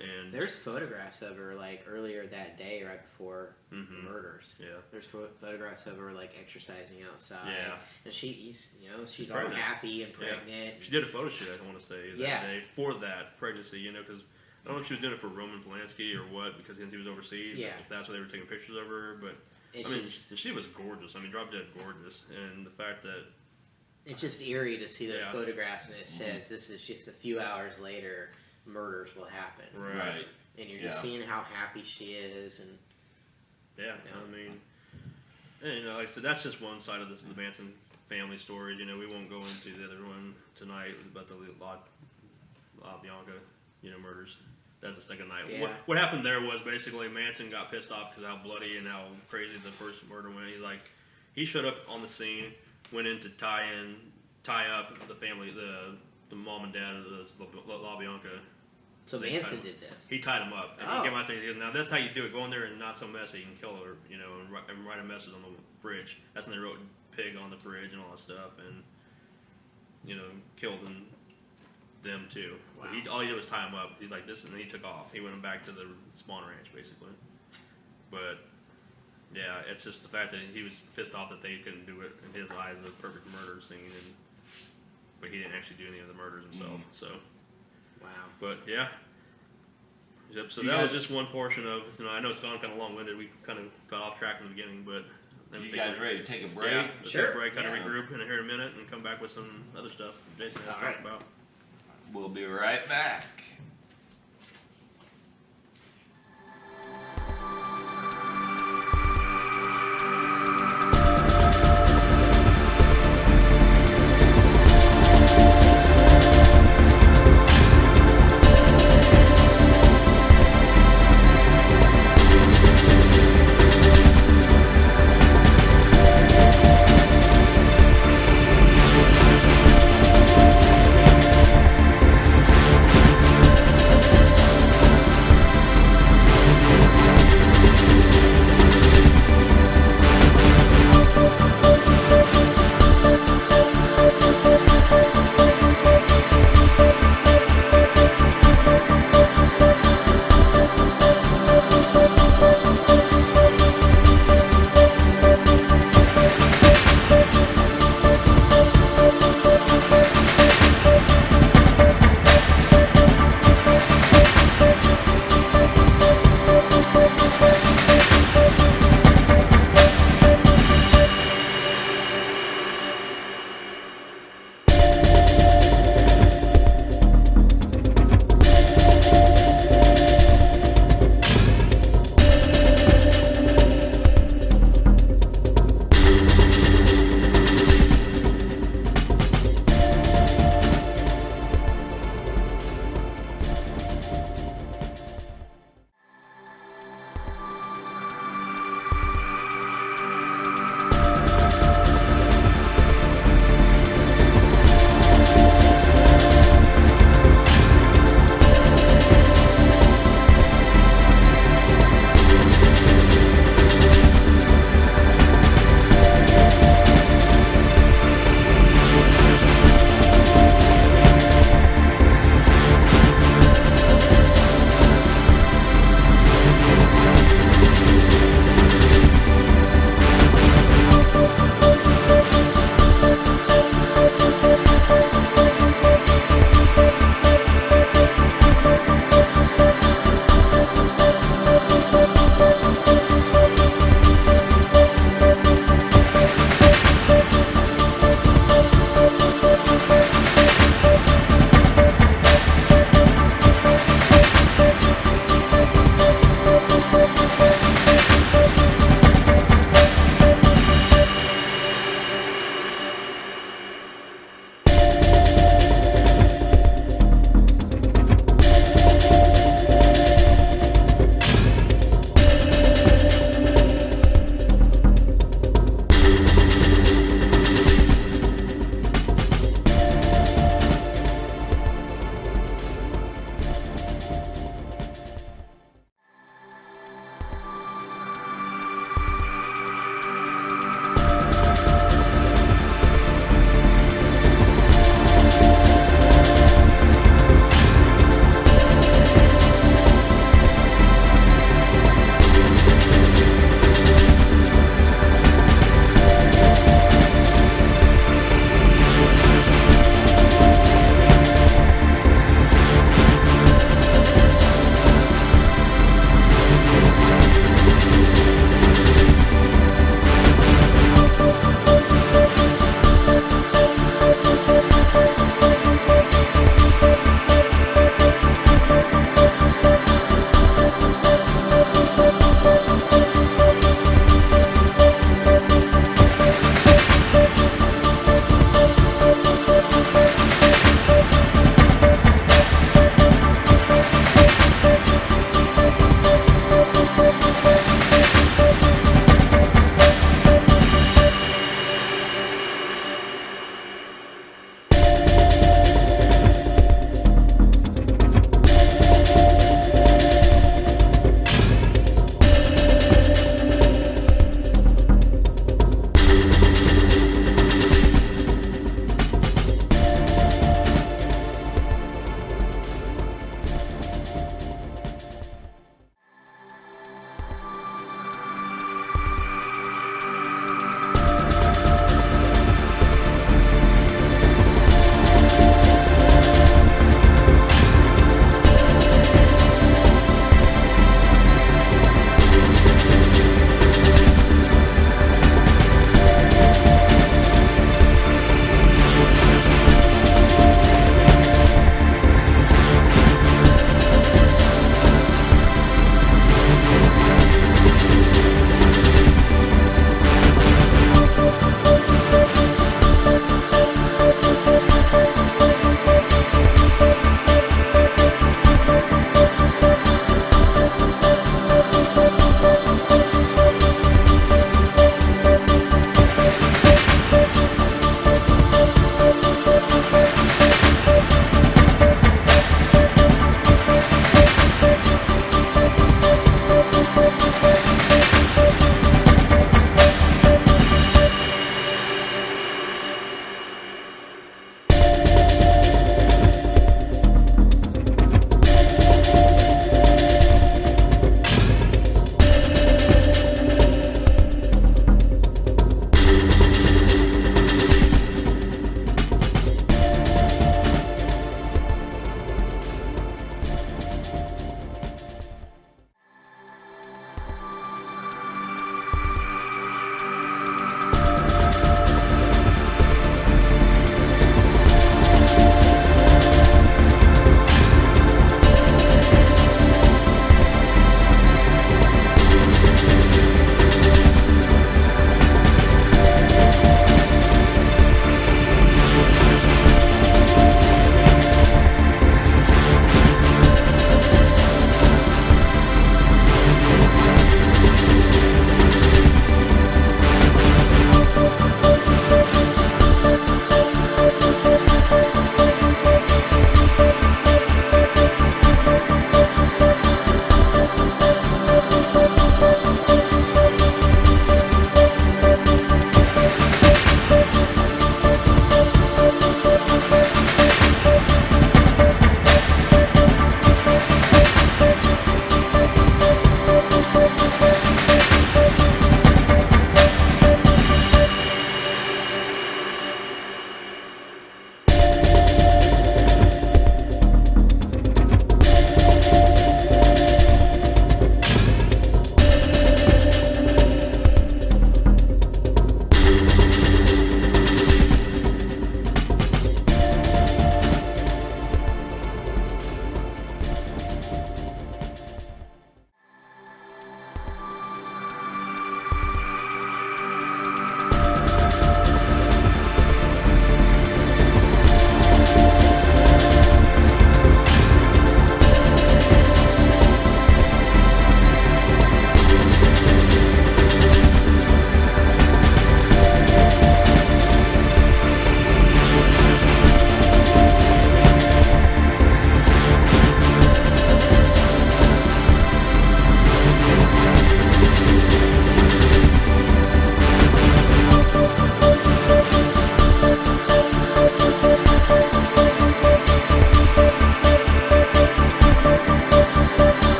and There's photographs of her like earlier that day, right before the Mhm. murders. yeah. There's photographs of her like exercising outside. Yeah. And she's she's all pregnant. happy and Yeah. pregnant. She did a photo shoot, I want to say, that Yeah. day for that pregnancy, because I don't know if she was doing it for Roman Polanski or what, because he was overseas. Yeah. If that's why they were taking pictures of her, but It's I mean, just she was gorgeous. I mean, drop dead gorgeous, and the fact that it's just eerie to see those Yeah. photographs, and it says this is just a few hours later, murders will happen, Right. and you're just Yeah. seeing how happy she is, and yeah, Yeah. I mean, and, like I said, that's just one side of this, the Manson family story. We won't go into the other one tonight about the La Bianca, murders. That's the second night. Yeah. What happened there was basically Manson got pissed off because how bloody and how crazy the first murder went. He showed up on the scene, went in to tie up the family, the mom and dad of the La Bianca. so They Manson kinda- did this. He tied him up. And Oh. he came out there and he goes, now that's how you do it. Go in there and not so messy and kill her, and write a message on the fridge. That's when they wrote pig on the fridge and all that stuff, and, killed them too. But Wow. all he did was tie him up. He's like this, and then he took off. He went back to the spawn ranch, basically. But, yeah, it's just the fact that he was pissed off that they couldn't do it in his eyes, the perfect murder scene, but he didn't actually do any of the murders himself, so. Wow. But yeah. Yep. So You that was guys- just one portion of. I know it's gone kind of long-winded. We kind of got off track in the beginning, but. You guys ready to take a break? Yeah. Let's Sure. take a break, kind of Yeah. regroup in here in a minute, and come back with some other stuff Jason has to All talk right. about. We'll be right back.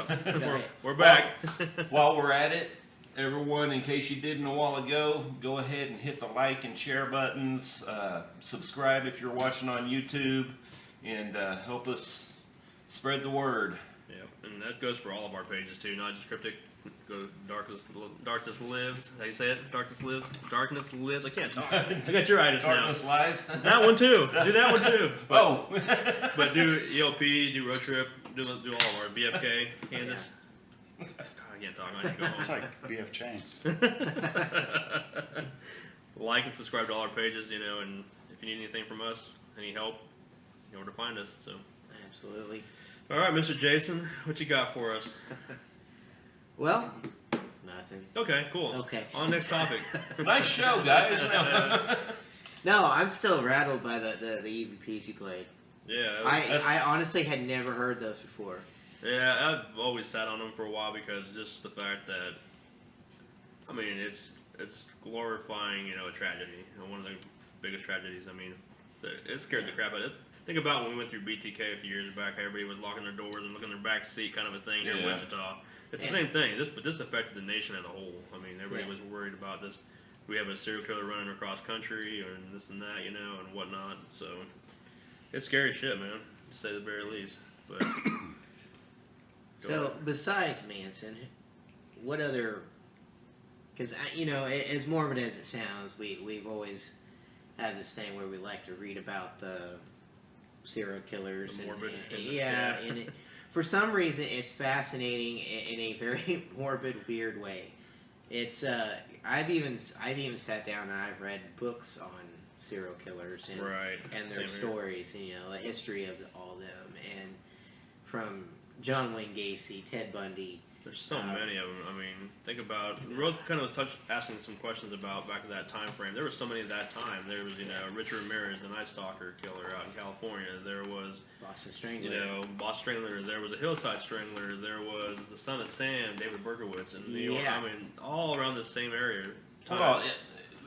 Yep. We're back. While we're at it, everyone, in case you didn't a while ago, go ahead and hit the like and share buttons. Subscribe if you're watching on YouTube, and help us spread the word. Yep, and that goes for all of our pages too, not just Cryptic. Go to Darkness Lives. How you say it? Darkness Lives. Darkness Lives. I can't talk. I got your itis now. Darkness Live. That one too. Do that one too. But, Oh. but do ELP, do Road Trip, do all of our BFK, Candace. God, I can't talk. I need to go home. It's like BF Chains. Like and subscribe to all our pages, and if you need anything from us, any help, you know where to find us. So, Absolutely. all right, Mr. Jason, what you got for us? Well, nothing. Okay, cool. Okay. On next topic. Nice show, guys. No, I'm still rattled by the EVPs you played. Yeah, I honestly had never heard those before. yeah, I've always sat on them for a while because just the fact that, I mean, it's glorifying, a tragedy. One of the biggest tragedies. I mean, it scared the crap out of it. Think about when we went through BTK a few years back. Everybody was locking their doors and looking in their back seat, kind of a thing here in Yeah. Wichita. It's the same thing. But this affected the nation as a whole. I mean, everybody was worried about this. We have a serial killer running across country, and this and that, and whatnot. So it's scary shit, man, to say the very least. But So, besides Manson, what other... Because, as morbid as it sounds, we've always had this thing where we like to read about the serial killers. The morbid. And it, for some reason, it's fascinating in a very morbid, weird way. It's I've even sat down and I've read books on serial killers and right. and their Same here. stories, the history of all them, and from John Wayne Gacy, Ted Bundy. There's so many of them. I mean, think about. Rose kind of was asking some questions about back at that time frame. There were so many at that time. There was, Richard Ramirez, the Night Stalker killer out in California. There was, Boston Strangler. Boston Strangler. There was a Hillside Strangler. There was the Son of Sam, David Berkowitz, and Yeah. I mean, all around the same area. Well,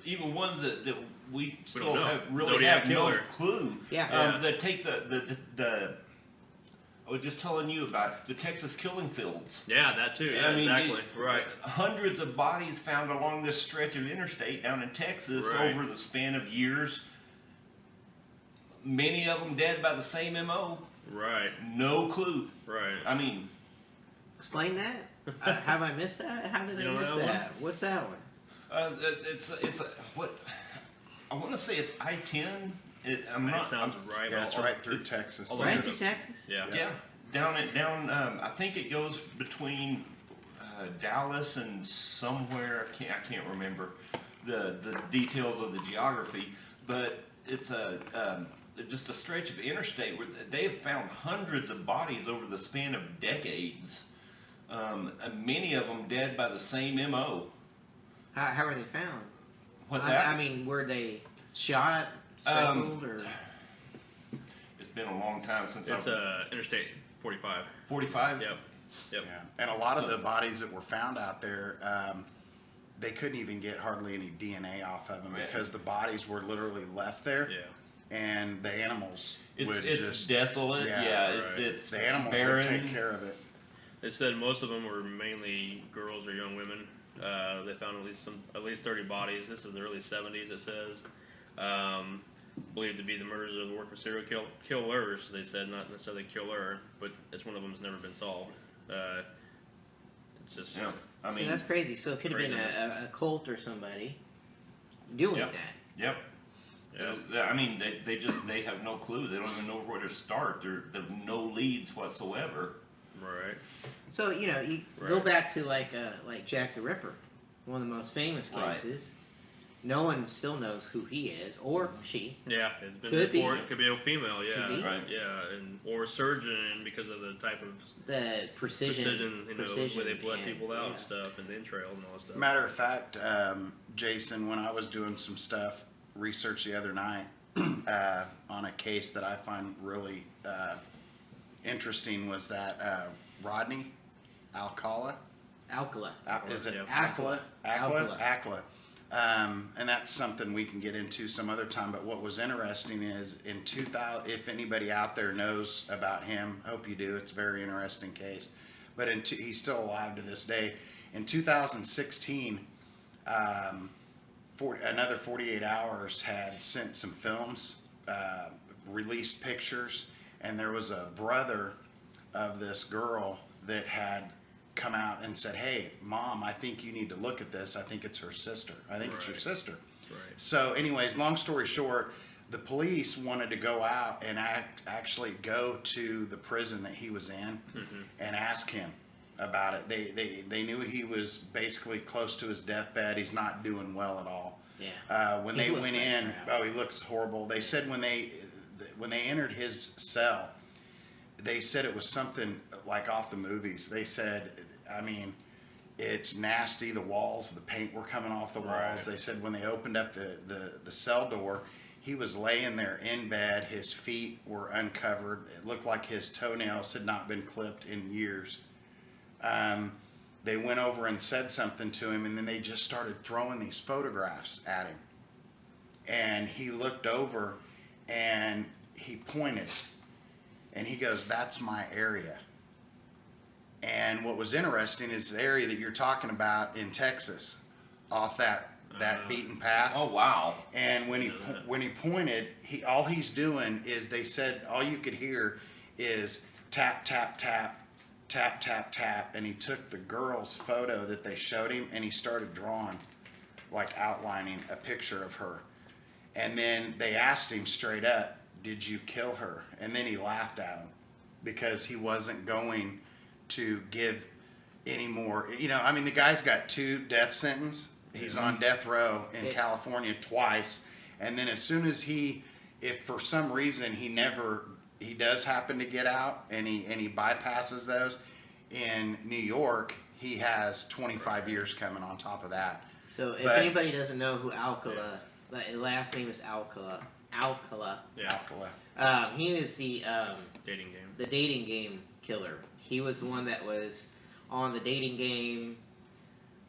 even ones that we still don't know. have really Zodiac have Killer. no clue. Yeah. That take the I was just telling you about the Texas killing fields. Yeah, that too. Yeah, exactly. Right. Hundreds of bodies found along this stretch of interstate down in Texas Right. over the span of years. Many of them dead by the same MO. Right. No clue. Right. I mean, Explain that. Have I missed that? How did You I don't miss know that? What's that one? it's what I want to say. It's I-10. That sounds right. Yeah, it's right through Texas. although- Right through Texas? Yeah. Yeah, down. I think it goes between Dallas and somewhere. I can't remember the details of the geography, but it's just a stretch of interstate where they have found hundreds of bodies over the span of decades. And many of them dead by the same MO. How are they found? What's that? I mean, were they shot, strangled, or... It's been a long time since It's I've... Interstate 45. 45? Yep. Yeah. And a lot of the bodies that were found out there, they couldn't even get hardly any DNA off of them Right. because the bodies were literally left there, Yeah. and the animals would It's just desolate. yeah, Yeah, right. it's the animals barren. would take care of it. They said most of them were mainly girls or young women. They found at least 30 bodies. This is the early 70s. It says believed to be the murders of the work of serial killers. They said not necessarily killer, but it's one of them has never been solved. It's just Yeah, I See, mean, that's crazy. So it could have been Craziness. a cult or somebody doing Yep. that. yep. yeah. I mean, they have no clue. They don't even know where to start. There's no leads whatsoever. Right. So you go Right. back to like Jack the Ripper, one of the most famous Right. cases. No one still knows who he is or she. Yeah, it's been Could be. reported. It could be a female. Yeah. Could be. Right. Yeah, or a surgeon because of the type of The precision, where they bled and- people out and yeah. stuff, and the entrails and all that stuff. Matter of fact, Jason, when I was doing some stuff, research the other night on a case that I find really interesting was that Rodney Alcala. Alcala. Is it Yep. Akla? Alcala. Akla. And that's something we can get into some other time. But what was interesting is in 2000, if anybody out there knows about him, I hope you do. It's a very interesting case. but he's still alive to this day. In 2016, another 48 Hours had sent some films, released pictures, and there was a brother of this girl that had come out and said, "Hey, Mom, I think you need to look at this. I think it's her sister. I think it's your sister." Right. So anyways, long story short, the police wanted to go out and actually go to the prison that he was in and ask him about it. They knew he was basically close to his deathbed. He's not doing well at all. Yeah. When He they looks went like in, crap. he looks horrible. They said when they entered his cell, they said it was something like off the movies. They said, I mean, it's nasty. The walls, the paint were coming off the walls. Right. They said when they opened up the cell door, he was laying there in bed. His feet were uncovered. It looked like his toenails had not been clipped in years. They went over and said something to him, and then they just started throwing these photographs at him. And he looked over and he pointed and he goes, "That's my area." And what was interesting is the area that you're talking about in Texas, off that beaten path. Oh, wow. And when he pointed, all he's doing is, they said all you could hear is tap, tap, tap, tap, tap, tap. And he took the girl's photo that they showed him and he started drawing, like outlining a picture of her. And then they asked him straight up, "Did you kill her?" And then he laughed at him because he wasn't going to give any more. You know, I mean, the guy's got 2 death sentences. He's on death row in California twice. And then as soon as if for some reason he does happen to get out and he bypasses those, in New York, he has 25 years coming on top of that. So if anybody doesn't know who Alcala, the last name is Alcala. Yeah. Alcala. He is the Dating game. the dating game killer. He was the one that was on the dating game,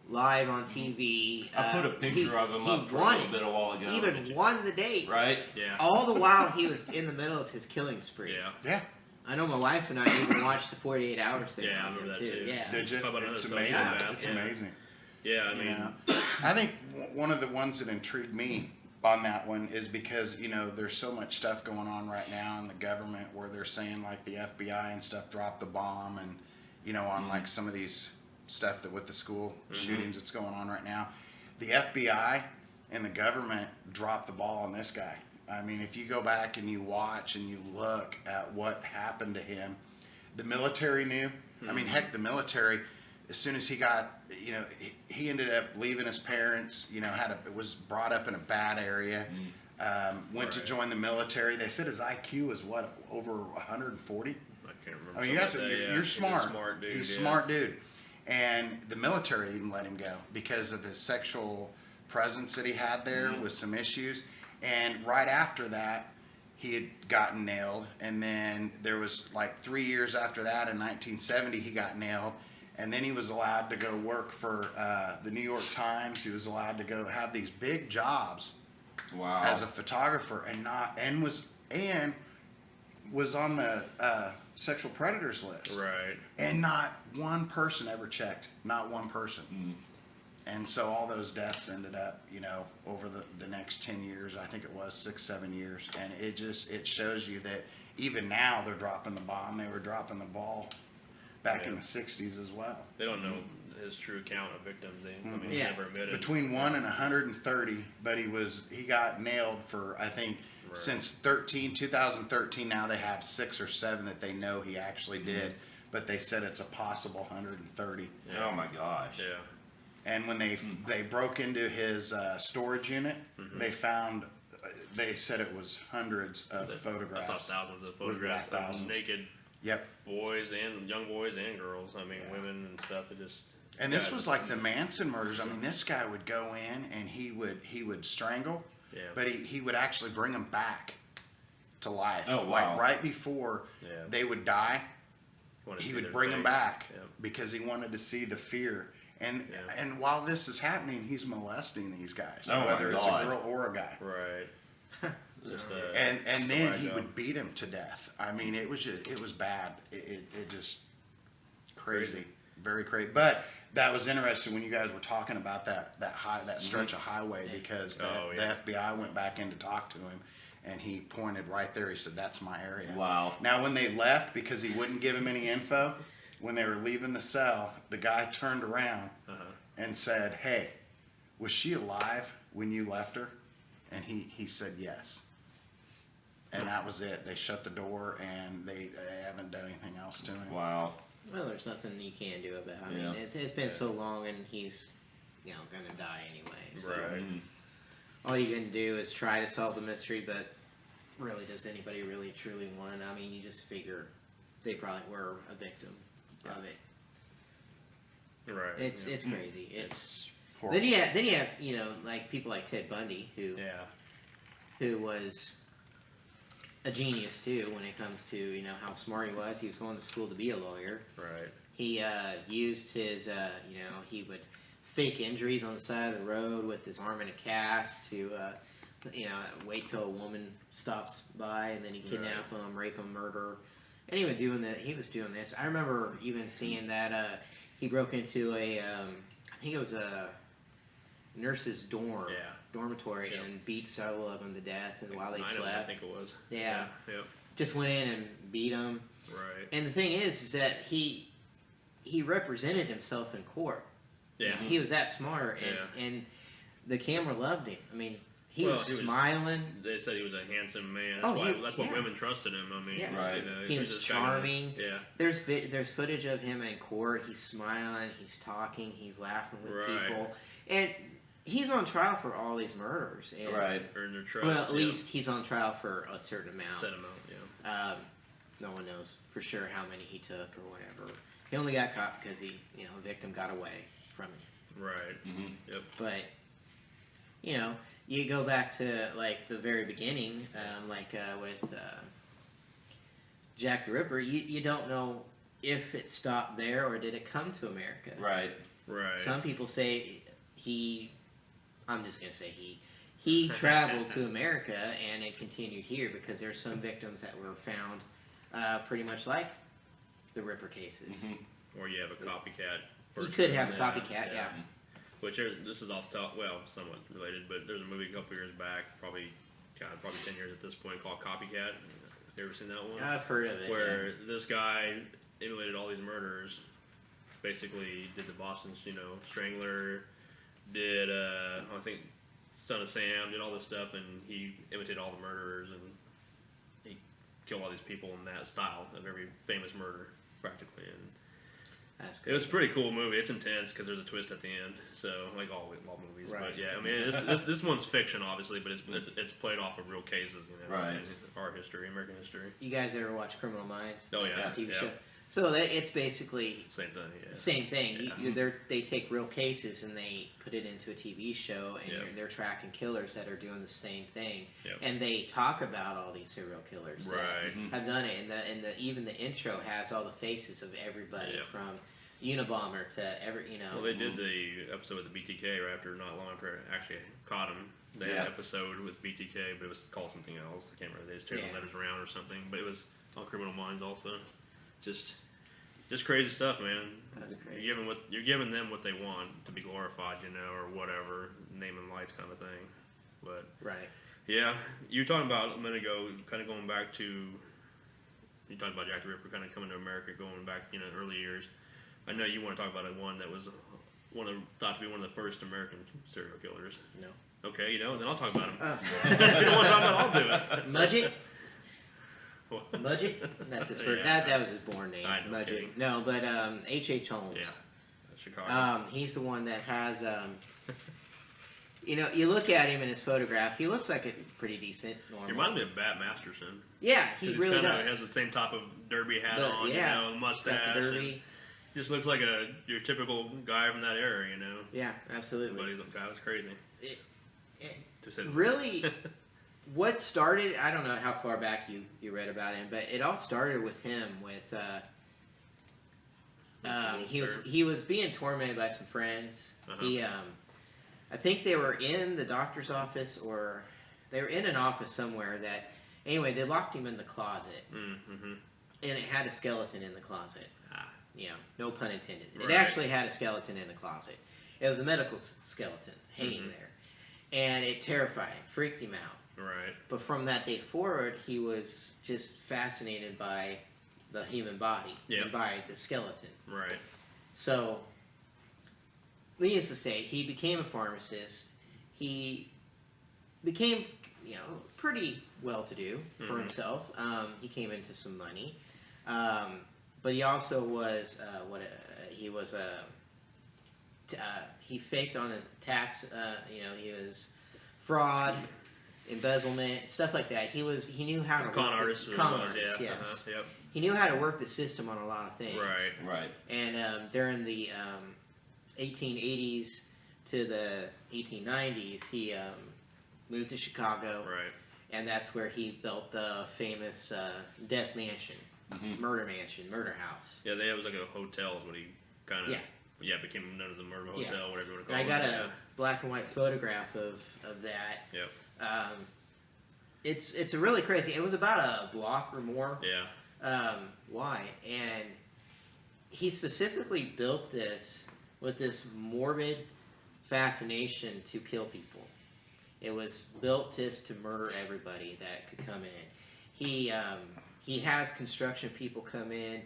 live on TV. I put a picture of him up for a little bit a while ago. He even won the date. Right? Yeah. All the while he was in the middle of his killing spree. Yeah. Yeah. I know my wife and I even watched the 48 Hours thing. Yeah, I on remember there, that too. Yeah. Did you? Talk about It's another amazing. sociopath, It's yeah. amazing. Yeah, I You mean, know, I think one of the ones that intrigued me on that one is because, you know, there's so much stuff going on right now in the government where they're saying like the FBI and stuff dropped the bomb, and, you know, on like some of these stuff that with the school shootings that's going on right now. The FBI and the government dropped the ball on this guy. I mean, if you go back and you watch and you look at what happened to him, the military knew. I mean, heck, the military, as soon as he got, you know, he ended up leaving his parents, you know, was brought up in a bad area, went to join the military. They said his IQ was what, over 140? I can't remember. I mean, you're smart. He's a smart dude. He's a yeah. smart dude. And the military even let him go because of his sexual presence that he had there with some issues. And right after that, he had gotten nailed. And then there was like 3 years after that, in 1970, he got nailed. And then he was allowed to go work for the New York Times. He was allowed to go have these big jobs Wow. as a photographer, and was on the sexual predators list. Right. And not one person ever checked. Not one person. And so all those deaths ended up, you know, over the next 10 years, I think it was 6-7 years. And it shows you that even now they're dropping the bomb. They were dropping the ball back in the 60s as well. They don't know his true count of victims. I mean, he Yeah. never admitted. Between 1 and 130, but he got nailed for, I think, since 2013, now they have 6 or 7 that they know he actually did, but they said it's a possible 130. Oh my gosh. Yeah. And when they broke into his storage unit, they found, they said it was hundreds of I photographs. saw thousands of photographs of thousands. naked Yep. boys and young boys and girls. I mean, women and stuff. It just. And this was like the Manson murders. I mean, this guy would go in and he would strangle, but he would actually bring them back to life. Oh, wow. Like right before they would die, he would bring them back because he wanted to see the fear. And while this is happening, he's molesting these guys, Oh, whether my it's a God. girl or a guy. Right. Just, And then he job. would beat him to death. I mean, it was bad. It just crazy. Very crazy. But that was interesting when you guys were talking about that stretch of highway, because the FBI went back in to talk to him, and he pointed right there. He said, "That's my area." Wow. Now, when they left, because he wouldn't give him any info, when they were leaving the cell, the guy turned around and said, "Hey, was she alive when you left her?" And he said yes. And that was it. They shut the door, and they haven't done anything else to him. Wow. Well, there's nothing you can do about it. I Yeah. mean, it's been so long, and he's, going to die anyway. So Right. all you can do is try to solve the mystery, but really, does anybody really truly want it? I mean, you just figure they probably were a victim of it. Right. It's crazy. It's Horrible. then you have like people like Ted Bundy who was a genius too when it comes to how smart he was. He was going to school to be a lawyer. Right. He used his he would fake injuries on the side of the road with his arm in a cast to wait till a woman stops by, and then he kidnap them, rape them, murder. And he was doing that. He was doing this. I remember even seeing that he broke into a I think it was a nurse's dormitory and beat several of them to death, and while they slept, I think it was. Yeah. Yep. Just went in and beat them. Right. And the thing is that he represented himself in court. Yeah. He was that smart, and the camera loved him. I mean, he was smiling. They said he was a handsome man. That's what women trusted him. I mean, Right. He was charming. Yeah. There's footage of him in court. He's smiling. He's talking. He's laughing with people. And he's on trial for all these murders. And, Right. Earned their trust. Well, at least he's on trial for a certain amount. Set amount. Yeah. No one knows for sure how many he took or whatever. He only got caught because a victim got away from him. Right. Mm-hmm. Yep. But you go back to like the very beginning, with Jack the Ripper. You don't know if it stopped there or did it come to America. Right. Right. Some people say I'm just gonna say he traveled to America and it continued here because there's some victims that were found pretty much like the Ripper cases. Mm-hmm. Or you have a copycat. You could have a copycat, yeah. Which this is off top, somewhat related, but there's a movie a couple years back, probably 10 years at this point, called Copycat. Have you ever seen that one? I've heard of it. Where this guy emulated all these murders. Basically, did the Boston, Strangler, did I think Son of Sam, did all this stuff, and he imitated all the murderers, and he killed all these people in that style of every famous murder, practically. And That's it was a pretty cool movie. It's intense because there's a twist at the end. So, like all movies. Right. But yeah, I mean, this one's fiction, obviously, but it's played off of real cases, Right. in our history, American history. You guys ever watch Criminal Minds? Oh yeah, TV yeah. show. So it's basically Same thing. Yeah. same thing. Yeah. They take real cases and they put it into a TV show, and Yep. they're tracking killers that are doing the same thing, Yep. and they talk about all these serial killers Right. that have done it. And even the intro has all the faces of everybody Yep. from Unabomber to every. Well, they did the episode with the BTK right after not long after I actually caught him. They had an episode with BTK, but it was called something else. I can't remember. They just turned the letters around or something. But it was on Criminal Minds also. Just crazy stuff, man. That's crazy. You're giving them what they want to be glorified, or whatever, name and lights kind of thing. But Right. yeah, you were talking about a minute ago, kind of going back to you talked about Jack the Ripper kind of coming to America, going back early years. I know you want to talk about one that was thought to be one of the first American serial killers. No. Okay, then I'll talk about him. If you don't want to talk about it, I'll do it. Mudgett. What? Mudgett. That's his first. Yeah. That was his born name. I know, Mudgett. kidding. No, but H.H.Holmes. Yeah, Chicago. He's the one that has, you look at him in his photograph, he looks like a pretty decent, normal. He reminds me of Bat Masterson. Yeah, he He's really kinda does. has the same type of derby hat on, Yeah, he's mustache. got the derby. and Just looks like your typical guy from that era, Yeah, absolutely. But that was crazy. To say the Really, least. what started, I don't know how far back you read about him, but it all started with him with, he was being tormented by some friends. Uh-huh. I think they were in the doctor's office, or they were in an office somewhere that, anyway, they locked him in the closet, Mm-hmm. and it had a skeleton in the closet. no pun intended. It Right. actually had a skeleton in the closet. It was a medical skeleton hanging there. And it terrified him, freaked him out. Right. But from that day forward, he was just fascinated by the human body and by the skeleton. Right. So, needless to say, he became a pharmacist. He became, pretty well-to-do for himself. He came into some money. But he also was, he faked on his tax, he was fraud, embezzlement, stuff like that. He knew how to Con artist. Yes. Yep. He knew how to work the system on a lot of things. Right. And during the 1880s to the 1890s, he moved to Chicago. Right. And that's where he built the famous Death Mansion, Murder House. Yeah, it was like a hotel is what he kind of became known as the Murder Hotel, whatever you want to call And it. I got a black and white photograph of that. Yep. It's really crazy. It was about a block or more wide, and he specifically built this with this morbid fascination to kill people. It was built just to murder everybody that could come in. He has construction people come in.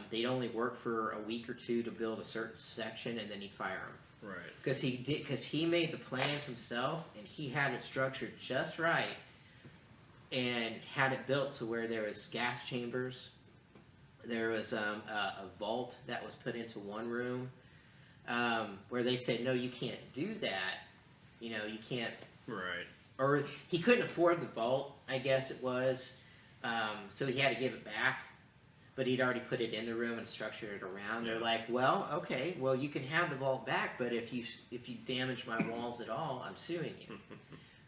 They'd only work for a week or two to build a certain section, and then he'd fire them. Right. Because he made the plans himself, and he had it structured just right, and had it built so where there was gas chambers, there was a vault that was put into one room, where they said, no, you can't do that. You can't. Right. Or he couldn't afford the vault, I guess it was, so he had to give it back. But he'd already put it in the room and structured it around. They're like, well, okay, well, you can have the vault back, but if you damage my walls at all, I'm suing you.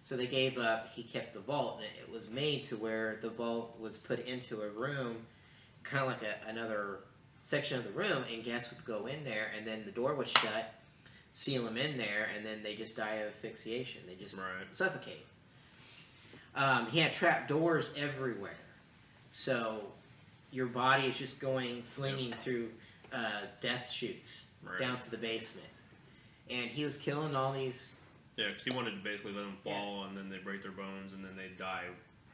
So they gave up. He kept the vault, and it was made to where the vault was put into a room, kind of like another section of the room, and guests would go in there, and then the door was shut, seal them in there, and then they just die of asphyxiation. They just suffocate. He had trap doors everywhere, so your body is just flinging through death chutes down to the basement. And he was killing all these. Yeah, because he wanted to basically let them fall, and then they break their bones, and then they die.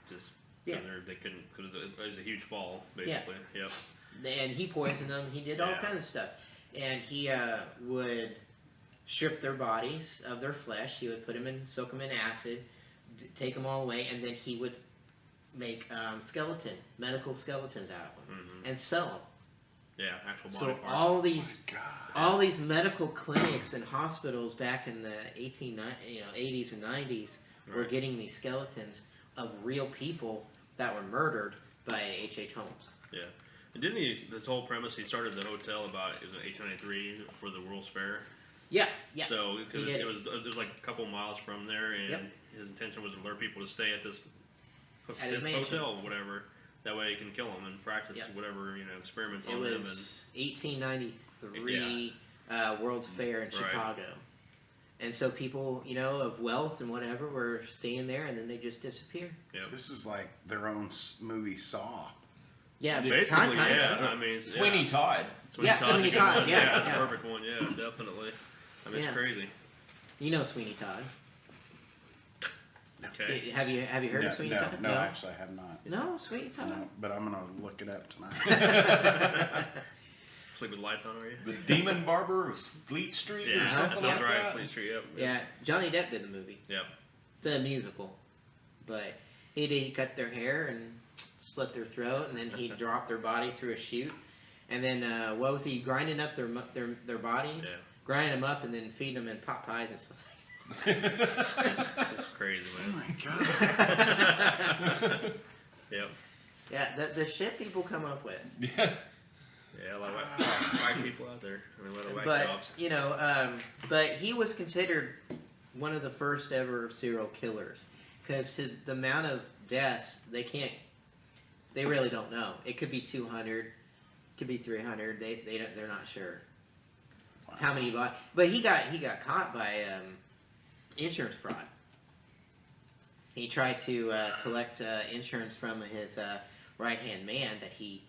Just they couldn't, because it was a huge fall, basically. Yeah. Yep. And he poisoned them. He did all kinds of stuff. And he would strip their bodies of their flesh. He would soak them in acid, take them all away, and then he would make medical skeletons out of them, and sell them. Yeah, actual body parts. All these medical clinics and hospitals back in the 80s and 90s were getting these skeletons of real people that were murdered by H.H. Holmes. Yeah. And didn't this whole premise, he started the hotel about, it was in 1893 for the World's Fair. Yeah. So, because it was like a couple miles from there, and his intention was to lure people to stay at this hotel, whatever. That way he can kill them and practice whatever, experiments on them. It was 1893 World's Fair in Chicago. And so people, of wealth and whatever were staying there, and then they just disappear. Yep. This is like their own movie Saw. Yeah, basically, I mean, Sweeney Todd. Sweeney Todd. Yeah, that's a perfect one. Yeah, definitely. I mean, it's crazy. You know Sweeney Todd. Okay. Have you heard of Sweeney Todd? No, actually, I have not. No, Sweeney Todd. No, but I'm gonna look it up tonight. Sleep with lights on, are you? The Demon Barber of Fleet Street or something like that? Fleet Street, yep. Yeah, Johnny Depp did the movie. Yep. It's a musical. But he cut their hair and slit their throat, and then he dropped their body through a chute. And then, what was he, grinding up their bodies? Yeah. Grinding them up and then feeding them in pot pies and stuff like that. Just crazy, man. Oh my god. Yep. Yeah, the shit people come up with. Yeah. Yeah, a lot of white people out there. I mean, a lot of white jobs. But he was considered one of the first ever serial killers because the amount of deaths they really don't know. It could be 200, could be 300. They're not sure how many. But he got caught by insurance fraud. He tried to collect insurance from his right-hand man that he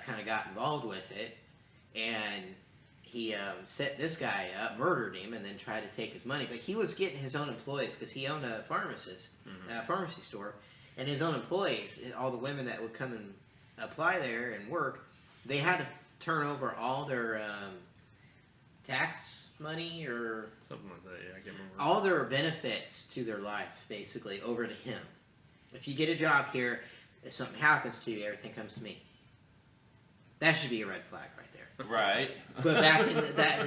kind of got involved with it, and he set this guy up, murdered him, and then tried to take his money. But he was getting his own employees because he owned a pharmacy store, and his own employees, all the women that would come and apply there and work, they had to turn over all their tax money or something like that. Yeah, I can't remember. all their benefits to their life, basically, over to him. If you get a job here, if something happens to you, everything comes to me. That should be a red flag right there. Right. But back in the, back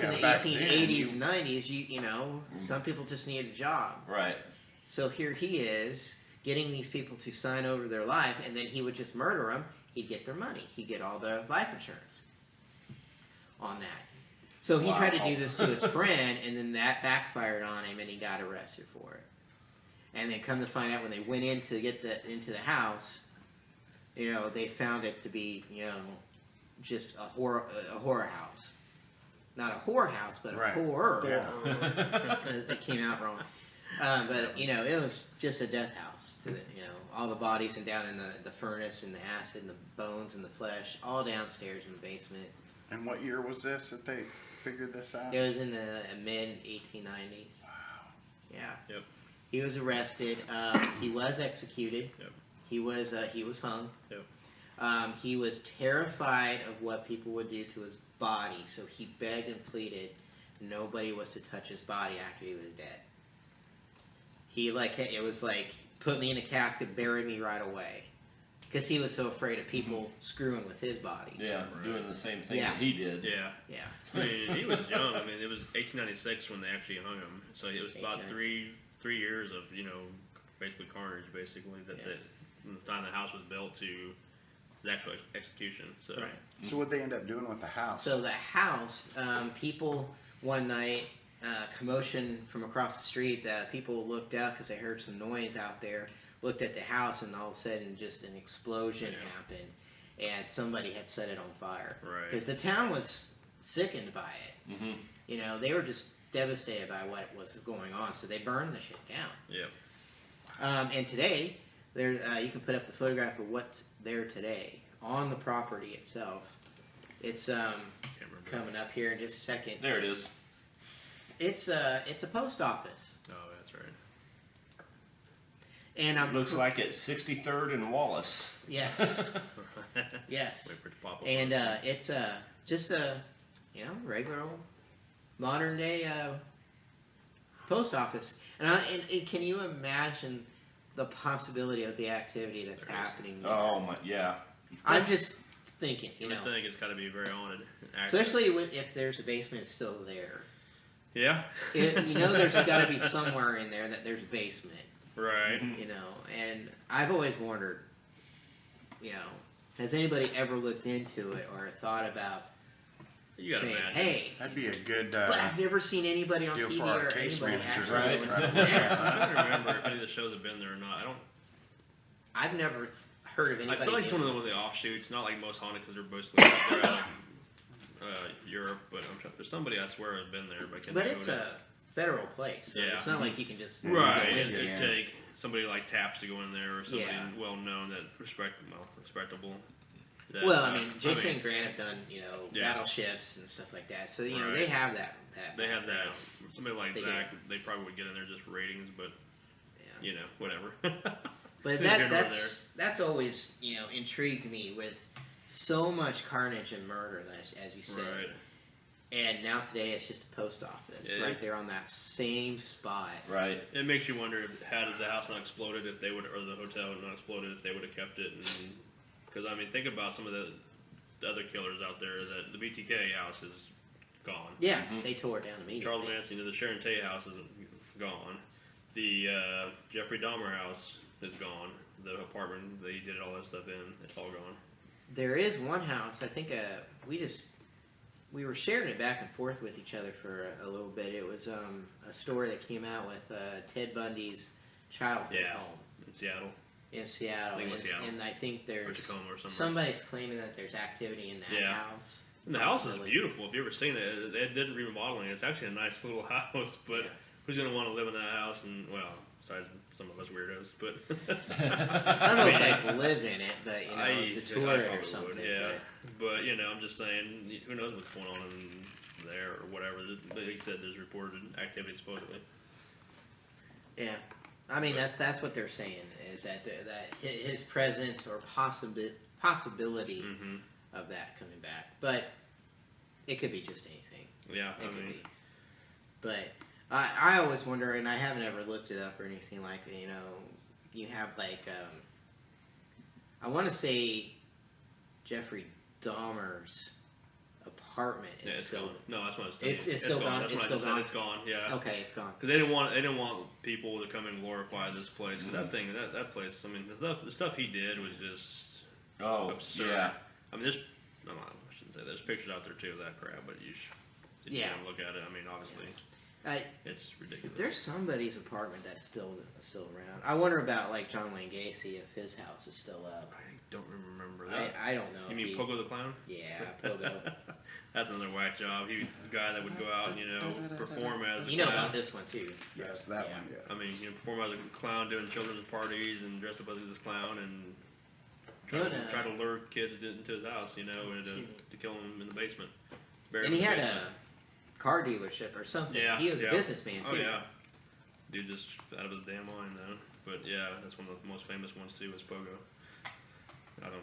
1880s then, and 90s, you know, some people just needed a job. Right. So here he is getting these people to sign over their life, and then he would just murder them. He'd get their money. He'd get all the life insurance on that. So he tried to do this to his friend, and then that backfired on him, and he got arrested for it. And then come to find out when they went in to get into the house, you know, they found it to be, you know, just a horror house. Not a whorehouse, but a horror. Yeah. It came out wrong. But, you know, it was just a death house. To the, you know, all the bodies and down in the furnace and the acid and the bones and the flesh, all downstairs in the basement. And what year was this that they figured this out? It was in the mid-1890s. Wow. Yeah. Yep. He was arrested. He was executed. Yep. He was hung. Yep. He was terrified of what people would do to his body, so he begged and pleaded nobody was to touch his body after he was dead. It was like, put me in a casket, bury me right away. Because he was so afraid of people screwing with his body. Yeah, doing the same thing Yeah. that he did. Yeah. Yeah. I mean, he was young. I mean, it was 1896 when they actually hung him. So it was about 3 years of, you know, basically carnage, basically, from the time the house was built to his actual execution. So. Right. So what they end up doing with the house? So the house, people one night, commotion from across the street, people looked out because they heard some noise out there, looked at the house, and all of a sudden just an explosion happened, and somebody had set it on fire. Right. Because the town was sickened by it. Mm-hmm. You know, they were just devastated by what was going on, so they burned the shit down. Yeah. And today, you can put up the photograph of what's there today on the property itself. It's coming up here in just a second. There it is. It's a post office. Oh, that's right. And Looks like it's 63rd and Wallace. Yes. Yes. Wait for it to pop up. And it's just a regular old modern day post office. And can you imagine the possibility of the activity that's happening there? Oh my, yeah. I'm just thinking, I think it's got to be very haunted. especially if there's a basement still there. Yeah. There's got to be somewhere in there that there's a basement. Right. And I've always wondered, has anybody ever looked into it or thought about You gotta saying, imagine. hey, That'd be a good but I've never seen anybody on deal TV for our or case anybody managers. actually. Right. Try to I'm Yeah. trying to remember if any of the shows have been there or not. I've never heard of I anybody. feel like it's one doing of the offshoots, not like most haunted because they're mostly out of Europe, but there's somebody I swear has been there, but I can't But think it's of who a it is. federal place, so Yeah. it's not like you can just Right, go in it'd there. take somebody like Taps to go in there, or somebody Yeah. well known that respectable. That, Well, I mean, Jason and Grant have done, Yeah. battleships and stuff like that, so Right. they have that. they have that. background. Somebody like They Zach, they probably would get in there just for ratings, but Yeah. Whatever. But Here nor that's always intrigued me with so much carnage and murder, as you said. Right. And now today it's just a post office Yeah. right there on that same spot. Right. It makes you wonder had the house not exploded, if they would, or the hotel not exploded, if they would have kept it. Because I mean, think about some of the other killers out there. That the BTK house is gone. Yeah, they tore it down immediately. Charles Manson, the Sharon Tate house is gone. The Jeffrey Dahmer house is gone. The apartment that he did all that stuff in, it's all gone. There is one house. I think we were sharing it back and forth with each other for a little bit. It was a story that came out with Ted Bundy's childhood home In Seattle. in Seattle. I think it was Seattle. And I think Or there's Tacoma or somewhere. somebody's claiming that there's activity in that Yeah. house. And the house is Possibly. beautiful. If you ever seen it, they did remodeling. It's actually a nice little house, but Yeah. who's gonna want to live in that house? And well, besides some of us weirdos, but I don't know if I'd live in it, but you know, to tour it or something. Would, yeah. But you know, I'm just saying, who knows what's going on in there or whatever. Like you said, there's reported activity supposedly. Yeah, I mean that's what they're saying is that his presence or possibility of that coming back, but it could be just anything. Yeah, it could be. But I always wonder, and I haven't ever looked it up or anything like that. You know, you have like I want to say Jeffrey Dahmer's apartment is it's still gone. No, that's what I was telling you. It's still gone. That's it's what still I just gone. said. It's gone. Yeah. Okay, it's gone. Because they didn't want people to come and glorify this place. Because that place. I mean, the stuff he did was just absurd. Yeah. I mean, I shouldn't say there's pictures out there too of that crap, but you should want to look at it. I mean, obviously, it's ridiculous. There's somebody's apartment that's still around. I wonder about like John Wayne Gacy if his house is still up. I don't remember that. I don't know. You mean Pogo the Clown? Yeah, Pogo. That's another whack job. He was the guy that would go out and perform as a you know clown. about this one too. Yes, that one. Yeah. I mean, perform as a clown doing children's parties and dressed up as this clown and try to lure kids into his house, and to kill them in the basement. And he had a car dealership or something. Yeah, he was a businessman too. Oh yeah, dude, just out of his damn mind though. But yeah, that's one of the most famous ones too. Is Pogo. I don't know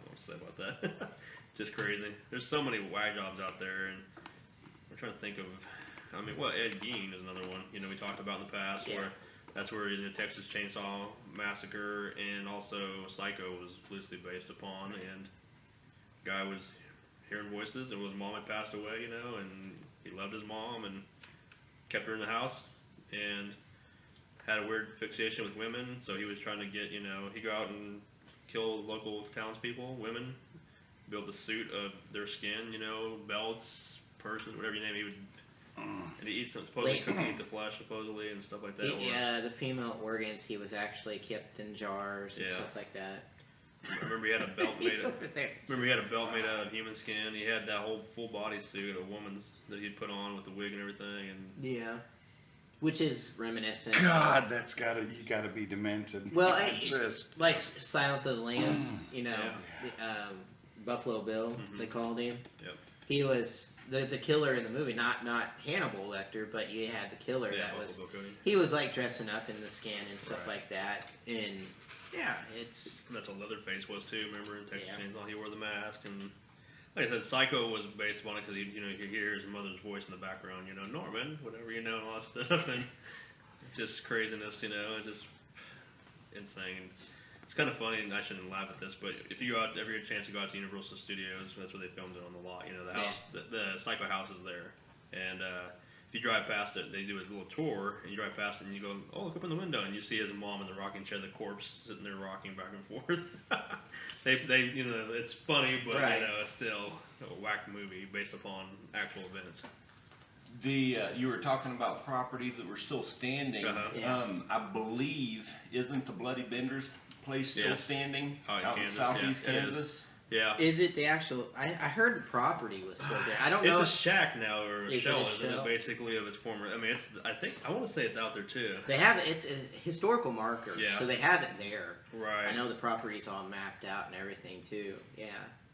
what to say about that. Just crazy. There's so many whack jobs out there, and I'm trying to think of. I mean, Ed Gein is another one. We talked about in the past where. That's where the Texas Chainsaw Massacre and also Psycho was loosely based upon. And guy was hearing voices, and his mom had passed away, and he loved his mom and kept her in the house and had a weird fixation with women. So he was trying to get, he'd go out and kill local townspeople, women, build a suit of their skin, belts, purses, whatever you name it. He would. And he eats supposedly couldn't eat the flesh supposedly and stuff like that. Yeah, the female organs he was actually kept in jars and stuff like that. I remember he had a belt made out of human skin. He had that whole full body suit, a woman's that he'd put on with the wig and everything. And which is reminiscent. God, you gotta be demented. Well, just like Silence of the Lambs, Buffalo Bill, they called him. Yep. He was the killer in the movie, not Hannibal Lecter, but you had the killer that was. He was like dressing up in the skin and stuff like that, and it's. That's what Leatherface was too. Remember in Texas Chainsaw, he wore the mask, and like I said, Psycho was based upon it because you could hear his mother's voice in the background, Norman, whatever, and all that stuff, and just craziness, and just insane. It's kind of funny, and I shouldn't laugh at this, but if you ever get a chance to go out to Universal Studios, that's where they filmed it on the lot. The house, the Psycho house is there, and if you drive past it, they do a little tour, and you drive past it, and you go, oh, look up in the window, and you see his mom in the rocking chair, the corpse sitting there rocking back and forth. they it's funny, but it's still a whack movie based upon actual events. You were talking about properties that were still standing. I believe isn't the Bloody Benders place still standing out in southeast Kansas? Yeah. Is it the actual? I heard the property was still there. I don't know. It's a shack now or a shell, isn't it? Basically of its former. I mean, I want to say it's out there too. They have it. It's a historical marker, so they have it there. Right. I know the property's all mapped out and everything too. Yeah.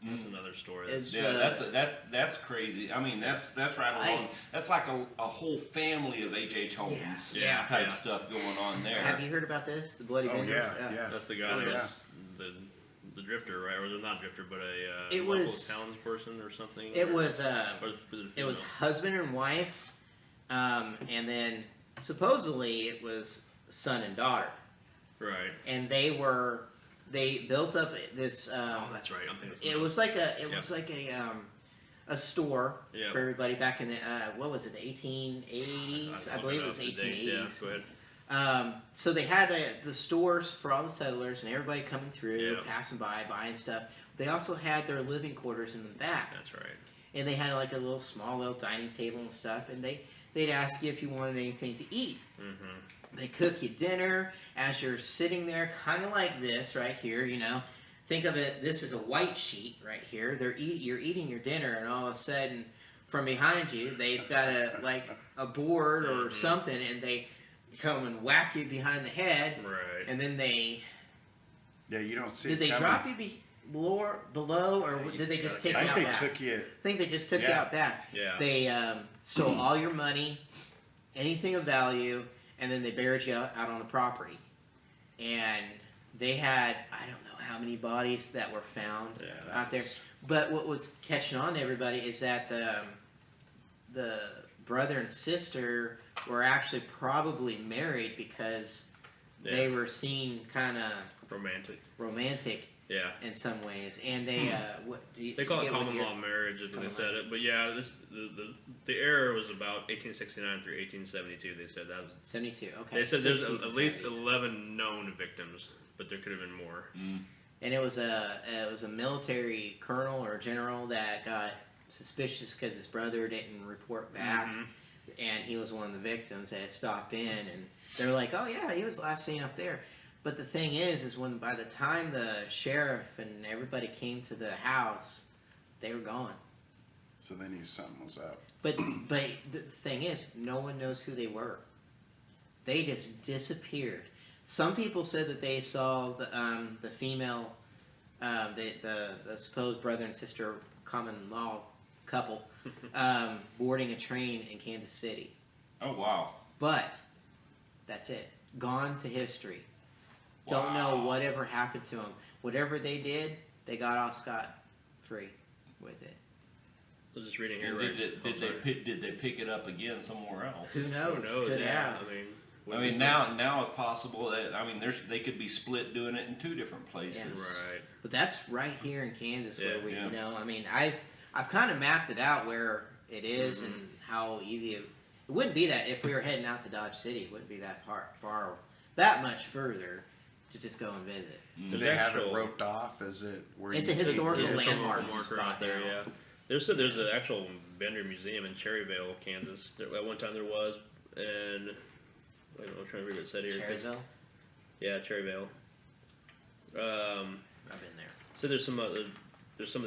That's another story. That's crazy. I mean, that's right along. That's like a whole family of H.H.Holmes type stuff going on there. Have you heard about this? The Bloody Benders? Yeah. That's the guy that was the drifter, right? Or not drifter, but a local townsperson or something. It was husband and wife, and then supposedly it was son and daughter. Right. And they built up this. That's right. I'm thinking. It was like a store for everybody back in the what was it, the 1880s? I believe it was 1880s. Yeah, go ahead. So they had the stores for all the settlers and everybody coming through, passing by, buying stuff. They also had their living quarters in the back. That's right. And they had like a little dining table and stuff, and they'd ask you if you wanted anything to eat. Mm-hmm. They cook you dinner as you're sitting there, kind of like this right here, Think of it, this is a white sheet right here. You're eating your dinner, and all of a sudden, from behind you, they've got a board or something, and come and whack you behind the head, Right. and then they Yeah, you don't see did it they coming. drop you below, or did they just take you I out think they back? took you. I think they just took you Yeah. out back. Yeah. They stole all your money, anything of value, and then they buried you out on the property. And they had, I don't know how many bodies that were found out there. But what was catching on to everybody is that the brother and sister were actually probably married because they were seen kind of romantic Yeah. in some ways. And they, They call it common law marriage if they said it, but yeah, the era was about 1869 through 1872. They said that was 72. Okay. They said there's 60s at and least 70s. 11 known victims, but there could have been more. And it was a military colonel or general that got suspicious because his brother didn't report back, and he was one of the victims that had stopped in, and they're like, "Oh yeah, he was last seen up there." But the thing is when by the time the sheriff and everybody came to the house, they were gone. So they knew something was up. But the thing is, no one knows who they were. They just disappeared. Some people said that they saw the female, the supposed brother and sister common law couple boarding a train in Kansas City. Oh, wow. But that's it. Gone to history. Don't know whatever happened to them. Whatever they did, they got off scot-free with it. I was just reading here. And Right? did they pick it up again somewhere else? Who knows? Who knows? Could Yeah. have. I mean, now it's possible that they could be split doing it in two different places. Yeah. Right. But that's right here in Kansas where we, Yeah. you know, I mean, I've kind of mapped it out where it is and how easy it wouldn't be that if we were heading out to Dodge City, it wouldn't be that far, that much further to just go and visit. Do they have it roped off? Is it where It's you a historical There's a landmark marker spot out there. now. Yeah. There's an actual Bender Museum in Cherryvale, Kansas. At one time there was, and wait, I'm trying to read what it said here. Cherryville? Yeah, Cherryvale. I've been there. So there's some of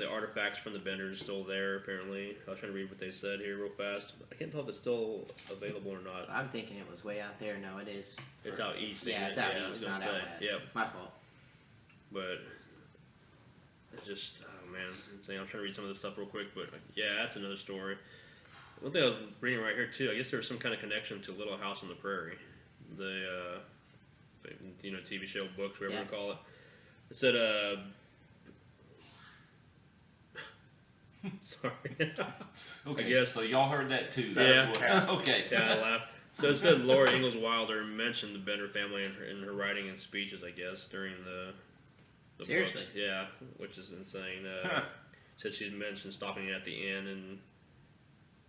the artifacts from the Benders still there. Apparently, I was trying to read what they said here real fast. I can't tell if it's still available or not. I'm thinking it was way out there. No, it is. It's out east. Yeah, isn't it's it? out I was east, gonna not out say. west. Yep. My fault. But it's just, oh man, insane. I'm trying to read some of this stuff real quick, but yeah, that's another story. One thing I was reading right here too, I guess there was some kind of connection to Little House on the Prairie, the TV show, books, whatever you call it. It said, sorry. Okay, I guess. so y'all heard that too. Yeah. Okay. Yeah, I laughed. So it said Laura Ingalls Wilder mentioned the Bender family in her writing and speeches, I guess, during the Seriously? books. Yeah, which is insane. Said she had mentioned stopping at the inn and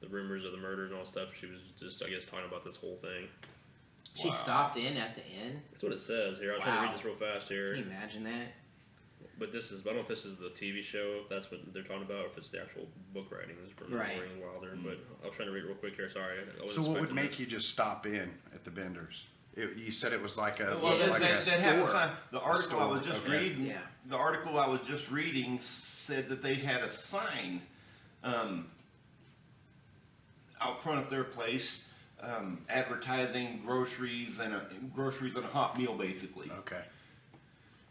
the rumors of the murders and all stuff. She was just, I guess, talking about this whole thing. She stopped in at the inn. That's what it says here. I'll try to read this real fast here. Can you imagine that? But this is, I don't know if this is the TV show, if that's what they're talking about, or if it's the actual book writings from Laura Ingalls Wilder. But I was trying to read it real quick here. Sorry. I wasn't So what would expecting make this. you just stop in at the Benders? You said it was like a Well, like they a had a store. sign. The article I was store, just okay. reading. Yeah. The article I was just reading said that they had a sign out front of their place, advertising groceries and a hot meal, basically. Okay.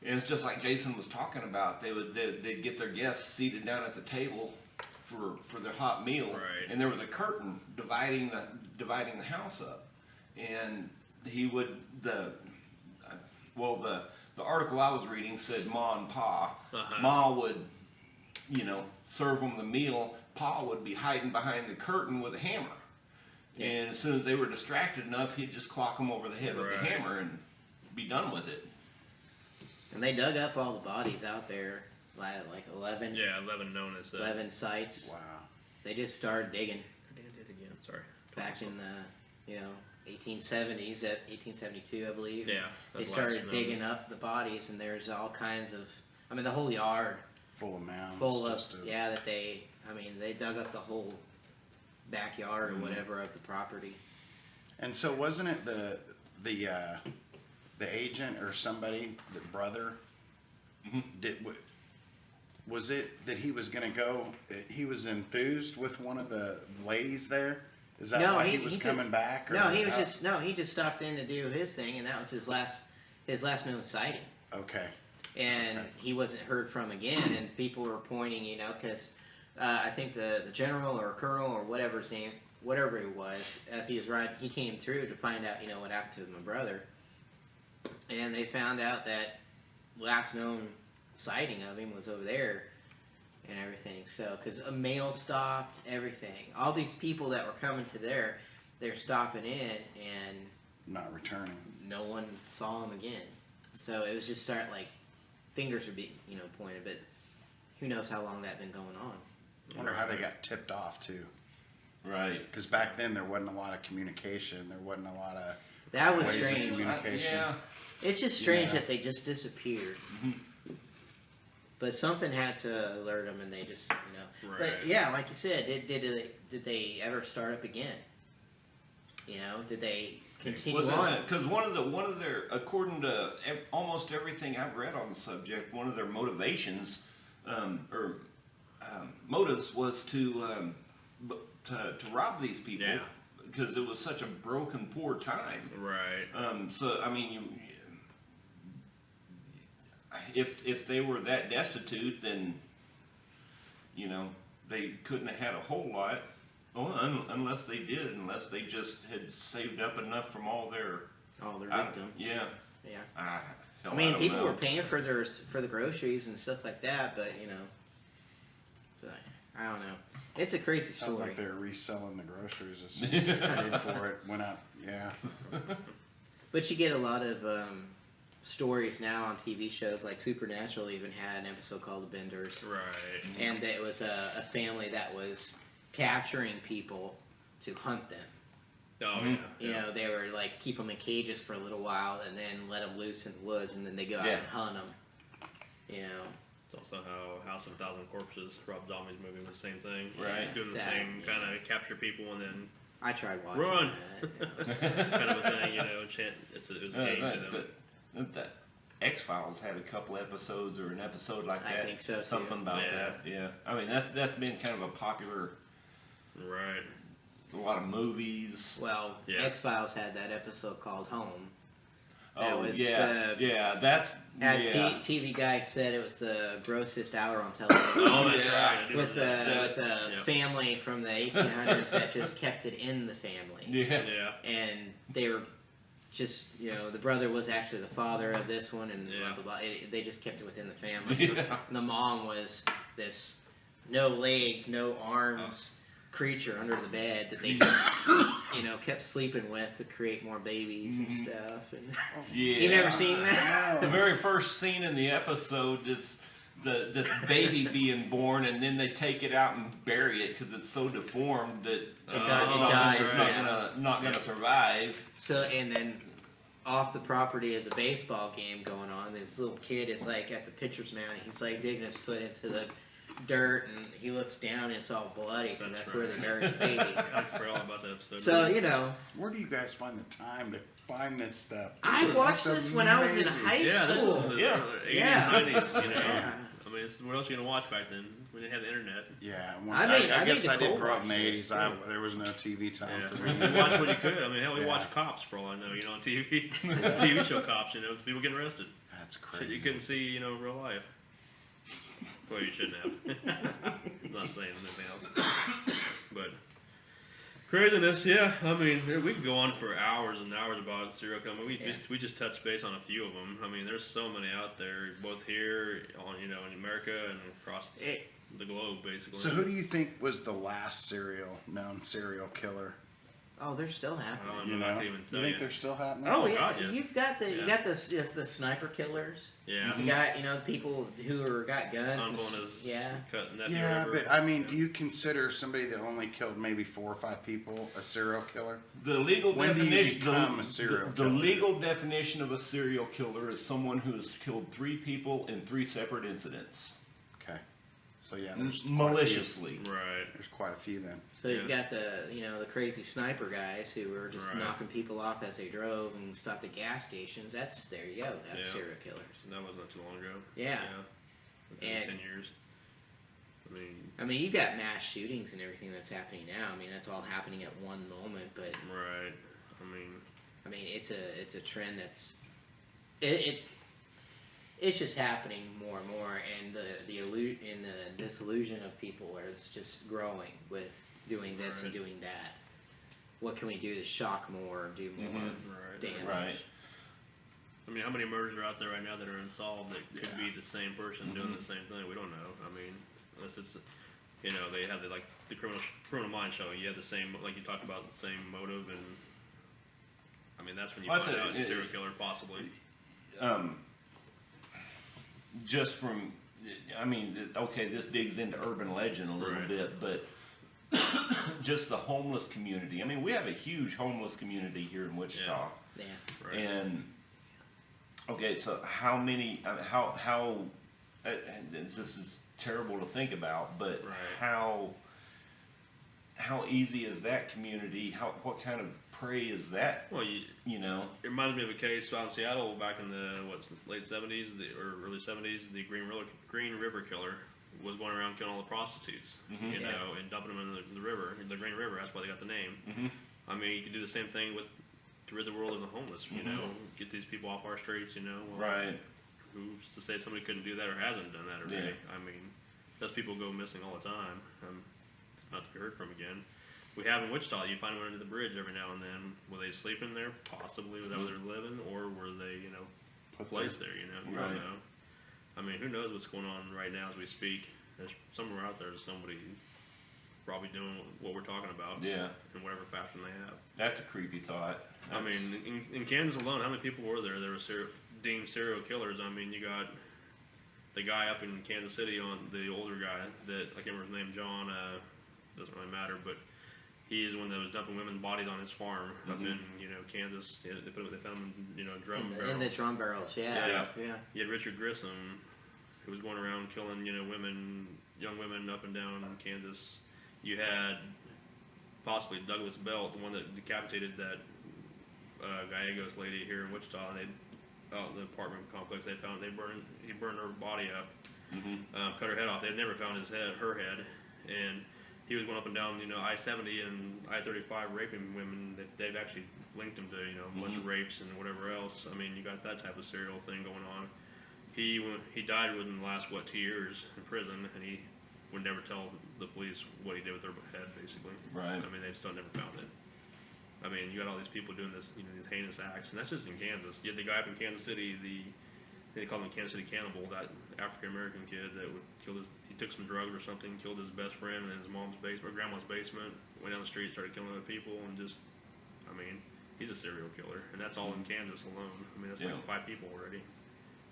And it's just like Jason was talking about. They'd get their guests seated down at the table for their hot meal, Right. and there was a curtain dividing the house up, and the article I was reading said Ma and Pa. Ma would, serve them the meal. Pa would be hiding behind the curtain with a hammer, and as soon as they were distracted enough, he'd just clock them over the head with the Right. hammer and be done with it. And they dug up all the bodies out there, like 11, Yeah, 11 known as 11 sites. Wow. They just started digging Dan did again. Sorry. back in the 1870s, at 1872, I believe. Yeah. They that's started last digging up the bodies, and there's all kinds of, the whole yard Full of mounds. full of, just to- they dug up the whole backyard or whatever of the property. And so wasn't it the agent or somebody, the brother, was it that he was going to go? He was enthused with one of the ladies there, Is that No, why he- he was he coming back? Or No, he was how- he just stopped in to do his thing, and that was his last known sighting. Okay. And Okay. he wasn't heard from again, and people were pointing, because I think the general or colonel or whatever he was, as he was riding, he came through to find out, what happened to my brother, and they found out that last known sighting of him was over there and everything. So, because a mail stopped, everything, all these people that were coming to they're stopping in, and Not returning. no one saw him again. So it was just fingers are being, pointed, but who knows how long that been going on. I wonder how they got tipped off too. Right. Because back then there wasn't a lot of communication. There wasn't a lot of That was ways of strange. communication. Yeah. It's just strange Yeah. that they just disappeared. Mhm. But something had to alert them, and they just, Right. But yeah, like you said, did they ever start up again? Did they continue on? Because one of their, according to almost everything I've read on the subject, one of their motivations, motives was to rob these people. Yeah. Because it was such a broken, poor time. Right. So I mean, if they were that destitute, then they couldn't have had a whole lot. Unless they just had saved up enough from all their Victims. Yeah. Yeah. Hell, I mean, don't people know. were paying for the groceries and stuff like that, but so I don't know. It's a crazy story. Sounds like they're reselling the groceries as soon as they paid for it. Went up. Yeah. But you get a lot of stories now on TV shows, like Supernatural even had an episode called The Benders. Right. And it was a family that was capturing people to hunt them. Oh yeah. They were keep them in cages for a little while and then let them loose in the woods, and then they go out and hunt them. It's also how House of a Thousand Corpses, Rob Zombie's movie, was the same thing. Right. Doing the same kind of capture people and then I tried watching run. that. kind of a thing, it was a game to them. That X-Files had a couple episodes or an episode like I that. think so, too. Something about Yeah. that. Yeah. I mean, that's been kind of a popular. Right. A lot of movies. Well, Yeah. X-Files had that episode called Home. Oh was yeah, that's As yeah. TV guy said, it was the grossest hour on television. Oh, that's Yeah. right. I do With remember the that. Yep. family from the 1800s that just kept it in the family. Yeah. Yeah. And they were just, the brother was actually the father of this one, and Yeah. blah, blah, blah. They just kept it within the family. Yeah. And the mom was this no leg, no arms creature under the bed that they just, kept sleeping with to create more babies and stuff. And Yeah. you never seen that? The very first scene in the episode is this baby being born, and then they take it out and bury it because it's so deformed that dies, it's not gonna survive. So, and then off the property is a baseball game going on. This little kid is at the pitcher's mound, and he's digging his foot into the dirt, and he looks down and it's all bloody, and that's where they buried the baby. I forgot about that episode. So, Where do you guys find the time to find this stuff? I watched That's this when I was in amazing. high yeah, this school. was the Yeah. 80s, Yeah. 90s, Yeah. I mean, what else are you going to watch back then? We didn't have the internet. Yeah, I guess need I to did cold grow up watch in the this, 80s. too. There was no TV time for me. You watch what you could. I mean, hell, we Yeah. watched Cops for all I know, on TV. TV show Cops, people getting arrested. That's Shit crazy. you couldn't see, real life. Well, you shouldn't have. I'm not saying anything else. But craziness, yeah. I mean, we could go on for hours and hours about serial killer. We just touched base on a few of them. I mean, there's so many out there, both here, in America and across the globe, basically. So who do you think was the last known serial killer? Oh, they're still happening. I You don't know. I know? can't even You tell think you. they're still happening? Oh, Oh, yeah, God, yes. you got the sniper killers. Yeah. You got the people who got guns. Uncle and and his yeah. cut nephew. Yeah, or but I mean, you consider somebody that only killed maybe 4 or 5 people a serial killer? The legal When do you definition. become a serial the killer? legal definition of a serial killer is someone who has killed 3 people in 3 separate incidents, Okay. So yeah, there's maliciously. Right. There's quite a few then. So you've got the crazy sniper guys who were just Right. knocking people off as they drove and stopped at gas stations. There you go. That's Yeah. serial killers. That wasn't too long ago. Yeah. Within And- 10 years. I mean, you've got mass shootings and everything that's happening now. I mean, that's all happening at one moment, but right. I mean, it's a trend that's it's just happening more and more, and the disillusion of people is just growing with doing this and doing that. What can we do to shock more, do more damage? Right. I mean, how many murders are out there right now that are unsolved that could be the same person doing the same thing? We don't know. I mean, unless it's, you know, they have the criminal mind showing. You have the same, like you talked about, the same motive, and I mean that's when you find out it's a serial killer, possibly. Just from, I mean, okay, this digs into urban legend a little bit, but just the homeless community. I mean, we have a huge homeless community here in Wichita. Yeah. Right. And okay, so how many? This is terrible to think about, but how easy is that community? What kind of prey is that? Well, you know, it reminds me of a case out in Seattle back in the late '70s or early '70s. The Green River killer was going around killing all the prostitutes, you know, and dumping them in the river, the Green River. That's why they got the name. I mean, you could do the same thing to rid the world of the homeless. You know, get these people off our streets. You know, who's to say somebody couldn't do that or hasn't done that already? I mean, those people go missing all the time. Not to be heard from again. We have in Wichita, you find one under the bridge every now and then. Were they sleeping there? Possibly. Was that where they're living? Or were they, you know, placed there, you know? You don't know. I mean, who knows what's going on right now as we speak. There's somewhere out there, there's somebody probably doing what we're talking about. Yeah. In whatever fashion they have. That's a creepy thought. I mean, in Kansas alone, how many people were there that were deemed serial killers? I mean, you got the guy up in Kansas City, on the older guy that, I can't remember his name, John, doesn't really matter, but he is one that was dumping women's bodies on his farm up in, you know, Kansas. They found him in, you know, drum barrels. In the drum barrels, yeah. You had Richard Grissom, who was going around killing, you know, young women up and down in Kansas. You had possibly Douglas Belt, the one that decapitated that Gallegos lady here in Wichita. Out in the apartment complex, he burned her body up, cut her head off. They'd never found her head, and he was going up and down, you know, I-70 and I-35 raping women. They've actually linked him to, you know, a bunch of rapes and whatever else. I mean, you got that type of serial thing going on. He died within the last 2 years in prison, and he would never tell the police what he did with her head, basically. Right. I mean, they still never found it. I mean, you got all these people doing this, you know, these heinous acts, and that's just in Kansas. You had the guy up in Kansas City, they call him the Kansas City Cannibal, that African American kid that would kill he took some drugs or something, killed his best friend in his mom's basement, or grandma's basement, went down the street, started killing other people, and just, I mean, he's a serial killer, and that's all in Kansas alone. I mean, that's like 5 people already.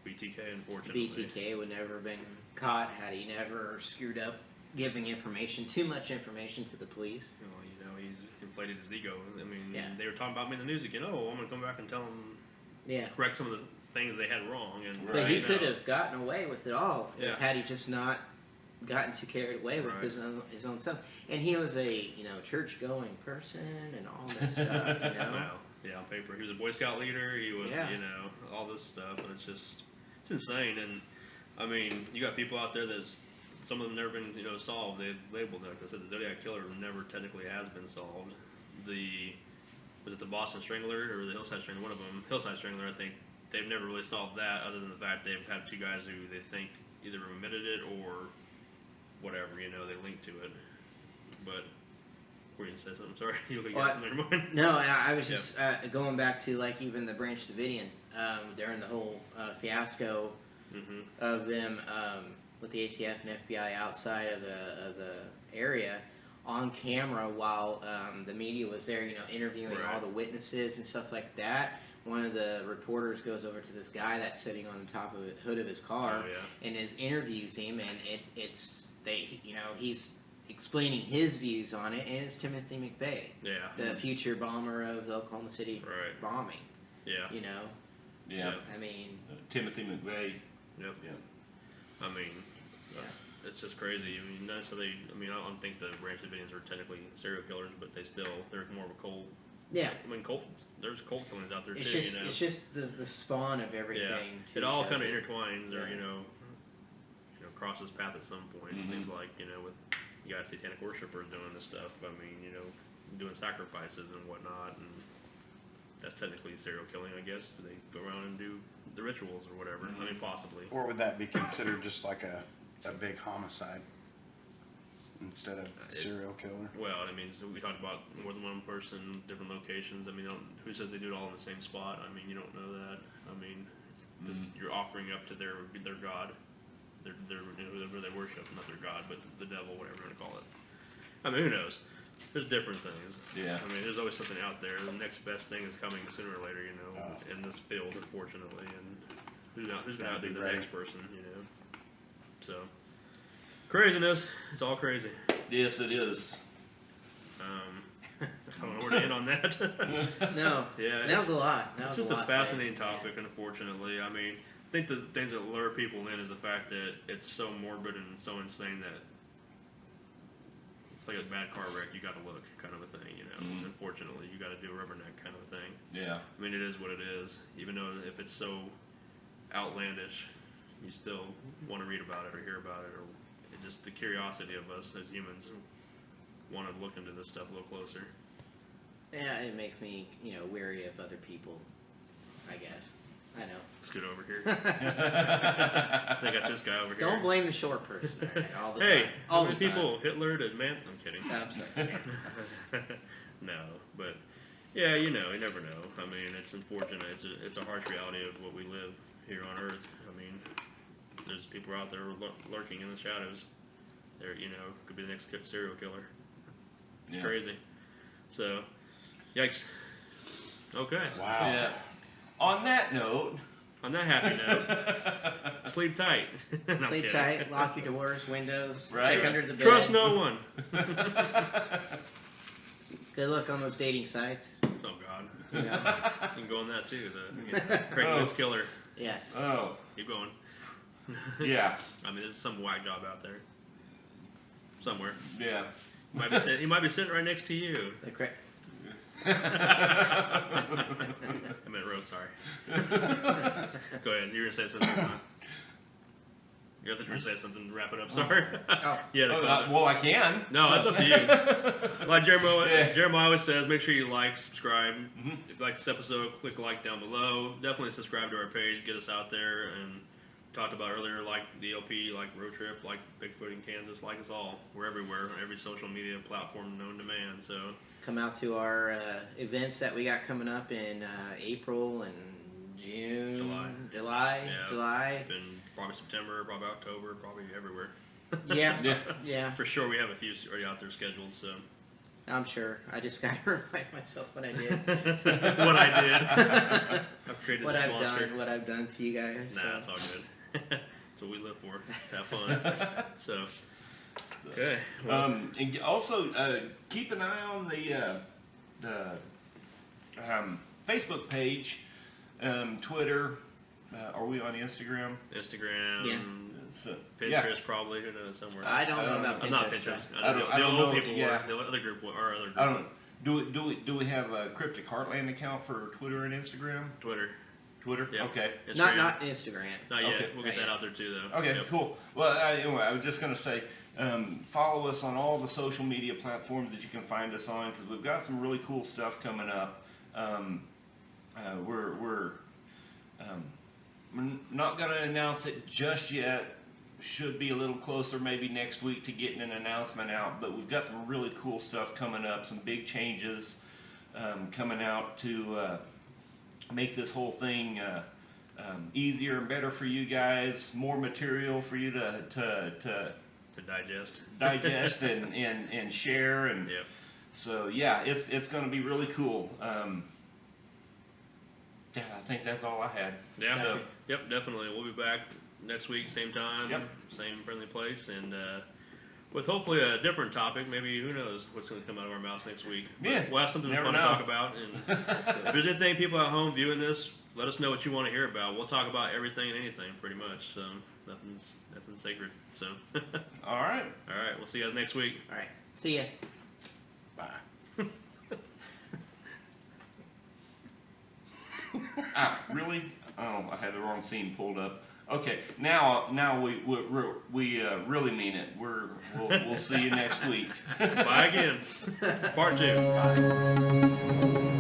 BTK, unfortunately. BTK would never have been caught had he never screwed up giving too much information to the police. Well, you know, he's inflated his ego. I mean, they were talking about me in the news again. Oh, I'm going to come back and tell them, correct some of the things they had wrong. And but he could have gotten away with it all had he just not gotten too carried away with his own stuff. And he was a, you know, church-going person and all this stuff, you know. Wow. Yeah, on paper. He was a Boy Scout leader. He was, you know, all this stuff. And it's insane. And, I mean, you got people out there that's, some of them never been, you know, solved. They've labeled, like I said, the Zodiac Killer never technically has been solved. Was it the Boston Strangler or the Hillside Strangler? One of them, Hillside Strangler, I think, they've never really solved that, other than the fact they've had 2 guys who they think either admitted it or whatever, you know, they linked to it. But were you going to say something? Sorry, you look like you got something in your mind. No, I was just going back to, like, even the Branch Davidian during the whole fiasco of them with the ATF and FBI outside of the area on camera while the media was there, you know, interviewing all the witnesses and stuff like that. One of the reporters goes over to this guy that's sitting on the top of the hood of his car and interviews him, and he's explaining his views on it, and it's Timothy McVeigh, the future bomber of the Oklahoma City bombing. Yeah. You know? Yeah. I mean... Timothy McVeigh. Yep. Yeah. I mean, it's just crazy. I mean, I don't think the Branch Davidians are technically serial killers, but they're more of a cold. Yeah. I mean, there's cold killings out there too. Just, you know? It's just the spawn of everything. Yeah. It all kind of intertwines, or you know. cross his path at some point. It seems like, with you guys satanic worshipers doing this stuff. I mean, doing sacrifices and whatnot, and that's technically serial killing, I guess. They go around and do the rituals or whatever. I mean, possibly. Or would that be considered just like a big homicide instead of serial killer? Well, I mean, so we talked about more than one person, different locations. I mean, who says they do it all in the same spot? I mean, you don't know that. I mean, you're offering up to their god, whoever they worship, not their god, but the devil, whatever you want to call it. I mean, who knows? There's different things. Yeah. I mean, there's always something out there. The next best thing is coming sooner or later, in this field, unfortunately. And who's going to outdo the next person, So, craziness. It's all crazy. Yes, it is. I don't know where to end on that. No. Yeah. That was a lot. It's just a fascinating topic, unfortunately. I mean, I think the things that lure people in is the fact that it's so morbid and so insane that it's like a bad car wreck, you gotta look, kind of a thing, Unfortunately, you gotta do a rubberneck kind of a thing. Yeah. I mean, it is what it is. Even though if it's so outlandish, you still want to read about it or hear about it, or just the curiosity of us as humans want to look into this stuff a little closer. Yeah, it makes me, wary of other people, I guess. I know. Scoot over here. They got this guy over here. Don't blame the short person all the Hey, time. how many people? Hitler to man? I'm kidding. I'm sorry. No, but yeah, you never know. I mean, it's unfortunate. It's a harsh reality of what we live here on Earth. I mean, there's people out there lurking in the shadows. They're, could be the next serial killer. It's crazy. So, yikes. Okay. Wow. Yeah. On that note. On that happy note, sleep tight. No, I'm Sleep kidding. tight, lock your doors, windows, Right. check under the bed. Trust no one. Good luck on those dating sites. Oh God. Yeah. You can go on that too. The Craigslist killer. Yes. Oh. Keep going. Yeah. I mean, there's some whack job out there. Somewhere. Yeah. He might be sitting right next to you. The cra- I meant road, sorry. Go ahead. You were going to say something. You were going to say something to wrap it up. Sorry. Oh. Yeah. Well, I can. No, it's up to you. Like Yeah. Jeremiah always says, make sure you like, subscribe. If you like this episode, click like down below. Definitely subscribe to our page. Get us out there. And talked about earlier, like the LP, like Road Trip, like Bigfoot in Kansas, like us all. We're everywhere on every social media platform known to man. So Come out to our events that we got coming up in April and June. July. Been probably September, probably October, probably everywhere. Yeah. Yeah. For sure, we have a few already out there scheduled. So I'm sure. I just got to remind myself what I did. what I did. I've created what this I've monster. done. What I've done to you guys. Nah, so. it's all good. That's what we live for. Have fun. So, okay. Well, And also, keep an eye on the Facebook page, Twitter. Are we on Instagram? Instagram, Yeah. So, Pinterest, probably. Who knows? Somewhere. I don't know about Pinterest. I'm not Pinterest. I don't know know, people. yeah. The other group. Our other group. I don't. Do we have a Cryptic Heartland account for Twitter and Instagram? Twitter. Yeah. Okay. Instagram. Not Instagram. Not yet. Okay. We'll get Not that yet. out there too, though. Okay, Yep. cool. Well, anyway, I was just going to say, follow us on all the social media platforms that you can find us on, because we've got some really cool stuff coming up. We're not going to announce it just yet. Should be a little closer, maybe next week, to getting an announcement out. But we've got some really cool stuff coming up, some big changes coming out to make this whole thing easier and better for you guys, more material for you to digest and share, and Yep. so yeah, it's going to be really cool. Yeah, I think that's all I had. Yeah. So, Yep. Definitely. We'll be back next week, same time, Yep. same friendly place, and with hopefully a different topic. Maybe who knows what's going to come out of our mouths next week. But Yeah, we'll have something never fun to know. talk about. And if there's anything people at home viewing this, let us know what you want to hear about. We'll talk about everything and anything, pretty much. So nothing's sacred. So all right. all right, we'll see you guys next week. All right. See ya. Bye. Really? Oh, I had the wrong scene pulled up. Okay, now we really mean it. We'll see you next week. Bye again. Part 2. Bye.